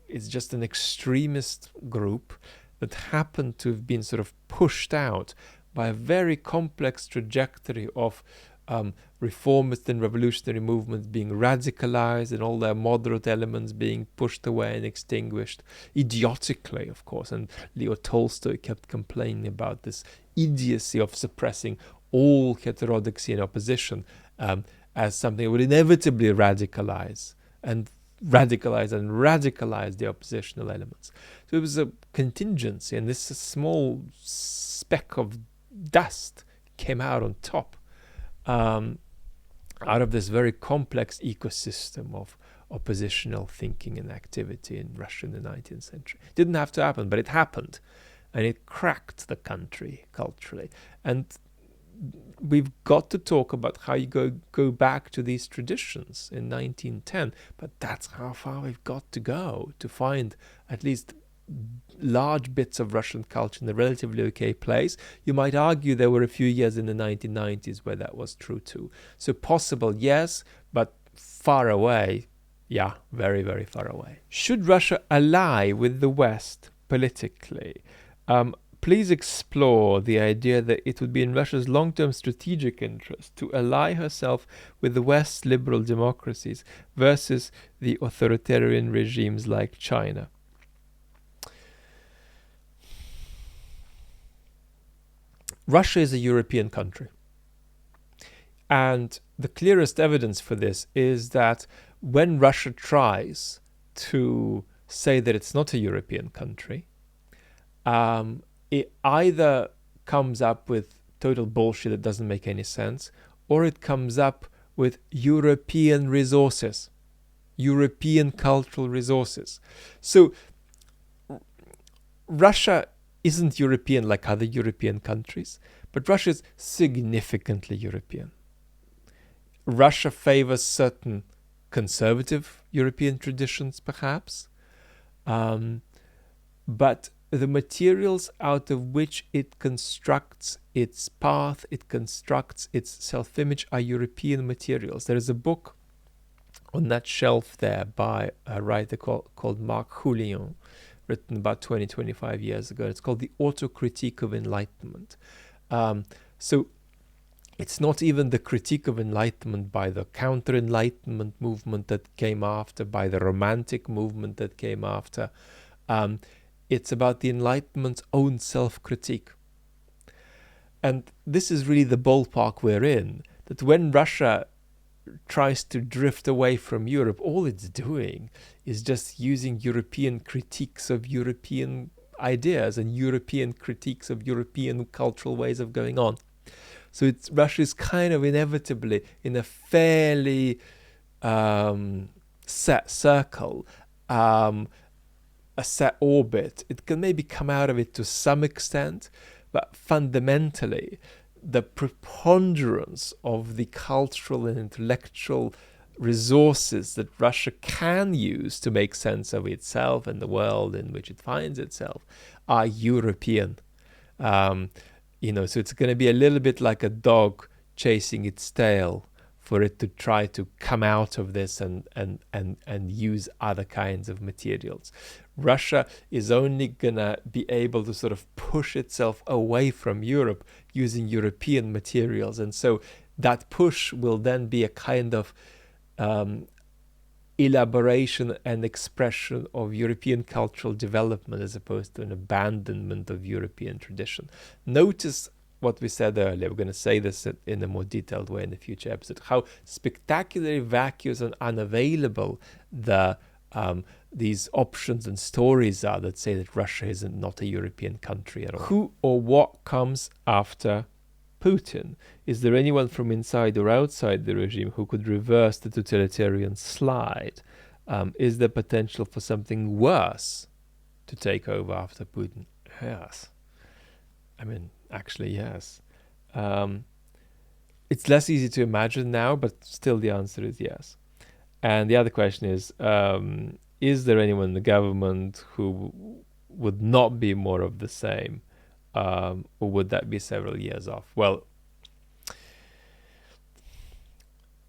It's just an extremist group that happened to have been sort of pushed out by a very complex trajectory of reformist and revolutionary movements being radicalized and all their moderate elements being pushed away and extinguished, idiotically, of course. And Leo Tolstoy kept complaining about this idiocy of suppressing all heterodoxy and opposition as something that would inevitably radicalize the oppositional elements. So it was a contingency, and this small speck of dust came out on top. Out of this very complex ecosystem of oppositional thinking and activity in Russia in the 19th century. It didn't have to happen, but it happened. and it cracked the country culturally. And we've got to talk about how you go back to these traditions in 1910, but that's how far we've got to go to find at least large bits of Russian culture in a relatively okay place. You might argue there were a few years in the 1990s where that was true too. So possible, yes, but far away. Yeah, very, very far away. Should Russia ally with the West politically? Please explore the idea that it would be in Russia's long-term strategic interest to ally herself with the West's liberal democracies versus the authoritarian regimes like China. Russia is a European country. And the clearest evidence for this is that when Russia tries to say that it's not a European country, it either comes up with total bullshit that doesn't make any sense, or it comes up with European resources, European cultural resources. So Russia isn't European like other European countries, but Russia is significantly European. Russia favors certain conservative European traditions, perhaps, but the materials out of which it constructs its path, it constructs its self-image, are European materials. There is a book on that shelf there by a writer called Marc Julian, written about 25 years ago. It's called The Autocritique of Enlightenment. So it's not even the critique of enlightenment by the counter-enlightenment movement that came after, by the romantic movement that came after. It's about the Enlightenment's own self-critique. And this is really the ballpark we're in, that when Russia tries to drift away from Europe, all it's doing is just using European critiques of European ideas and European critiques of European cultural ways of going on. So Russia is kind of inevitably in a fairly set circle, a set orbit. It can maybe come out of it to some extent, but fundamentally, the preponderance of the cultural and intellectual resources that Russia can use to make sense of itself and the world in which it finds itself are European. So it's going to be a little bit like a dog chasing its tail for it to try to come out of this and use other kinds of materials. Russia is only going to be able to sort of push itself away from Europe using European materials. And so that push will then be a kind of elaboration and expression of European cultural development as opposed to an abandonment of European tradition. Notice what we said earlier. We're going to say this in a more detailed way in a future episode, how spectacularly vacuous and unavailable these options and stories are that say that Russia is not a European country at all. Who or what comes after Putin? Is there anyone from inside or outside the regime who could reverse the totalitarian slide? Is there potential for something worse to take over after Putin? Yes. Actually, yes. It's less easy to imagine now, but still the answer is yes. And the other question is there anyone in the government who would not be more of the same? Or would that be several years off? Well,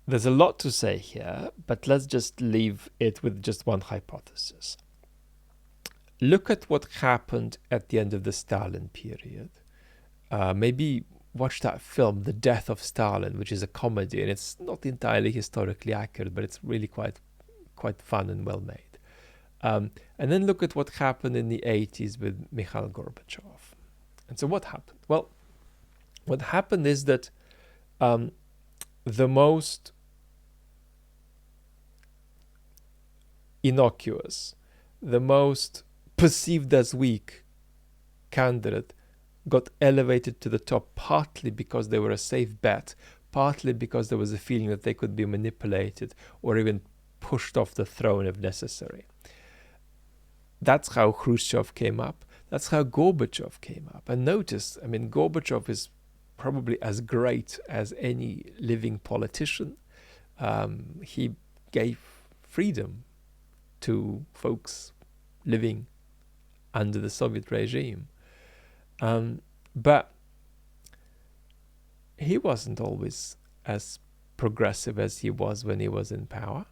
there's a lot to say here, but let's just leave it with just one hypothesis. Look at what happened at the end of the Stalin period. Maybe watch that film, The Death of Stalin, which is a comedy, and it's not entirely historically accurate, but it's really quite fun and well made. And then look at what happened in the 80s with Mikhail Gorbachev. And so what happened? Well, what happened is that the most innocuous, the most perceived as weak candidate got elevated to the top, partly because they were a safe bet, partly because there was a feeling that they could be manipulated or even pushed off the throne if necessary. That's how Khrushchev came up. That's how Gorbachev came up. And notice, I mean, Gorbachev is probably as great as any living politician. He gave freedom to folks living under the Soviet regime. But he wasn't always as progressive as he was when he was in power.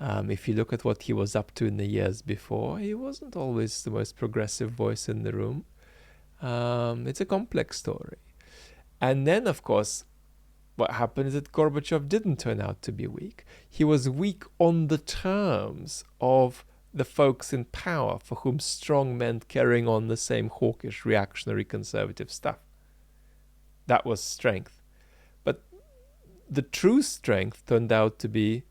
If you look at what he was up to in the years before, he wasn't always the most progressive voice in the room. It's a complex story. And then, of course, what happened is that Gorbachev didn't turn out to be weak. He was weak on the terms of the folks in power for whom strong meant carrying on the same hawkish, reactionary, conservative stuff. That was strength. But the true strength turned out to be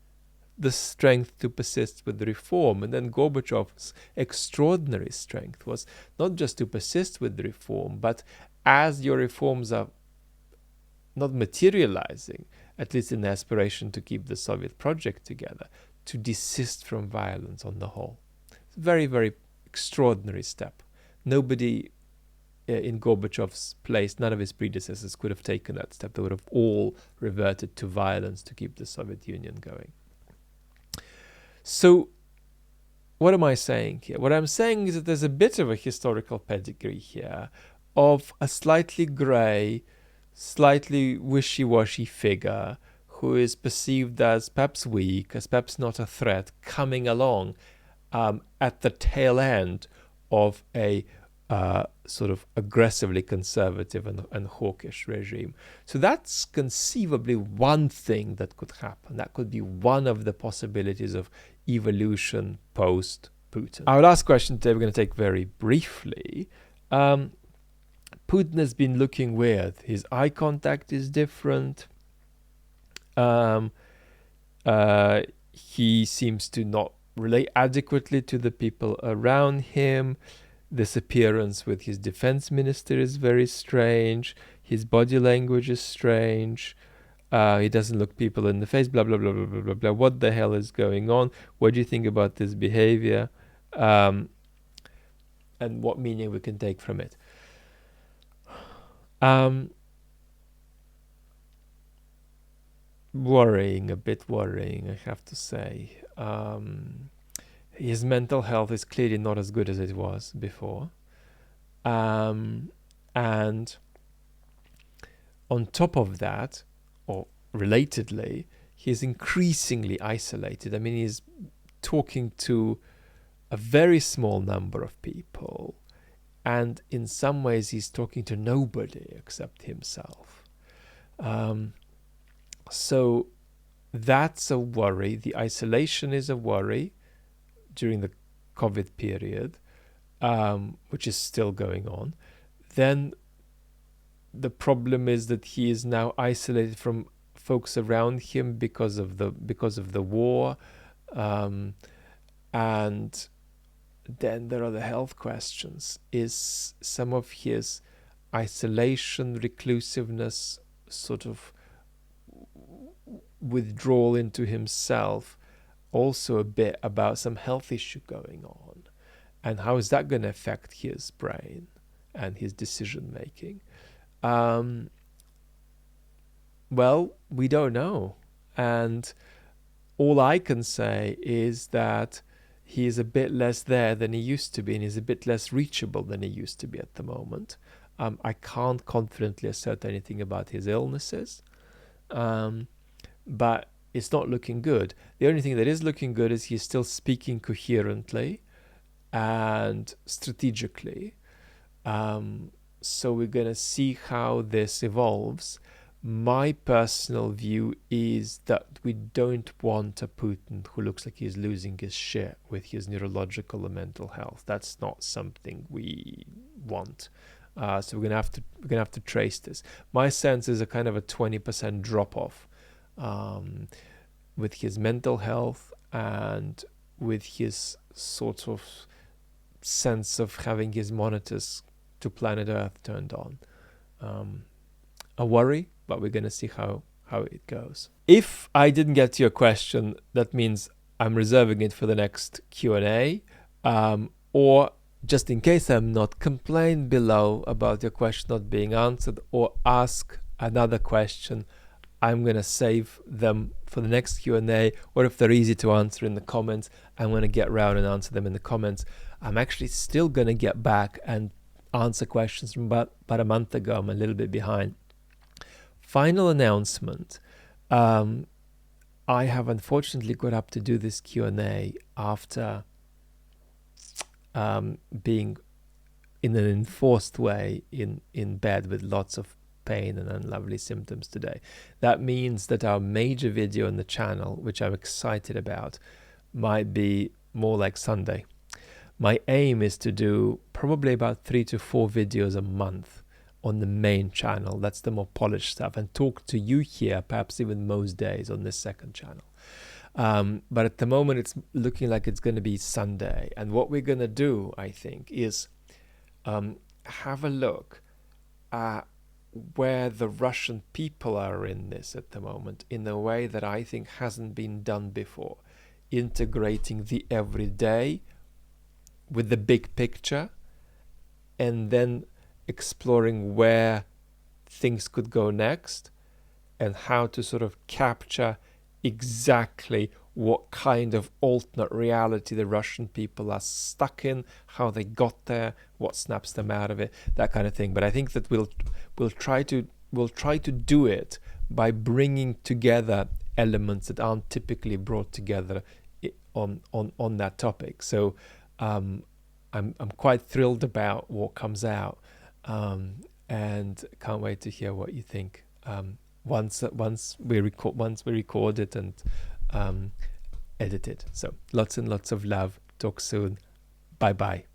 the strength to persist with the reform. And then Gorbachev's extraordinary strength was not just to persist with the reform, but as your reforms are not materializing, at least in the aspiration to keep the Soviet project together, to desist from violence on the whole. It's a very, very extraordinary step. Nobody in Gorbachev's place, none of his predecessors could have taken that step. They would have all reverted to violence to keep the Soviet Union going. So what am I saying here? What I'm saying is that there's a bit of a historical pedigree here of a slightly grey, slightly wishy-washy figure who is perceived as perhaps weak, as perhaps not a threat, coming along at the tail end of a sort of aggressively conservative and hawkish regime. So that's conceivably one thing that could happen. That could be one of the possibilities of evolution post-Putin. Our last question today we're going to take very briefly. Putin has been looking weird. His eye contact is different. He seems to not relate adequately to the people around him. This appearance with his defense minister is very strange. His body language is strange. He doesn't look people in the face, blah, blah, blah, blah, blah, blah, blah. What the hell is going on? What do you think about this behavior? And what meaning we can take from it? Worrying, a bit worrying, I have to say. His mental health is clearly not as good as it was before. And on top of that, or relatedly, he's increasingly isolated. I mean, he's talking to a very small number of people. And in some ways, he's talking to nobody except himself. So that's a worry. The isolation is a worry during the COVID period, which is still going on. Then the problem is that he is now isolated from folks around him because of the war, and then there are the health questions. Is some of his isolation, reclusiveness, sort of withdrawal into himself also a bit about some health issue going on? And how is that going to affect his brain and his decision making? Well, we don't know. And all I can say is that he is a bit less there than he used to be, and he's a bit less reachable than he used to be at the moment. I can't confidently assert anything about his illnesses, but it's not looking good. The only thing that is looking good is he's still speaking coherently and strategically. So we're going to see how this evolves. My personal view is that we don't want a Putin who looks like he's losing his shit with his neurological and mental health. That's not something we want. So we're gonna have to trace this. My sense is a kind of a 20% drop off with his mental health and with his sort of sense of having his monitors to planet Earth turned on. A worry, but we're going to see how it goes. If I didn't get to your question, that means I'm reserving it for the next Q&A, or just in case I'm not, complain below about your question not being answered, or ask another question. I'm going to save them for the next Q&A, or if they're easy to answer in the comments, I'm going to get around and answer them in the comments. I'm actually still going to get back and answer questions from about a month ago. I'm a little bit behind. Final announcement. I have unfortunately got up to do this Q&A after being in an enforced way in bed with lots of pain and unlovely symptoms today. That means that our major video on the channel, which I'm excited about, might be more like Sunday. My aim is to do probably about 3 to 4 videos a month on the main channel. That's the more polished stuff, and talk to you here perhaps even most days on this second channel. But at the moment it's looking like it's going to be Sunday, and what we're going to do, I think, is have a look at where the Russian people are in this at the moment in a way that I think hasn't been done before, integrating the everyday with the big picture, and then exploring where things could go next and how to sort of capture exactly what kind of alternate reality the Russian people are stuck in, how they got there, what snaps them out of it, that kind of thing. But I think that we'll try to do it by bringing together elements that aren't typically brought together on that topic. So I'm quite thrilled about what comes out, and can't wait to hear what you think. Once we record it and edit it. So lots and lots of love. Talk soon. Bye bye.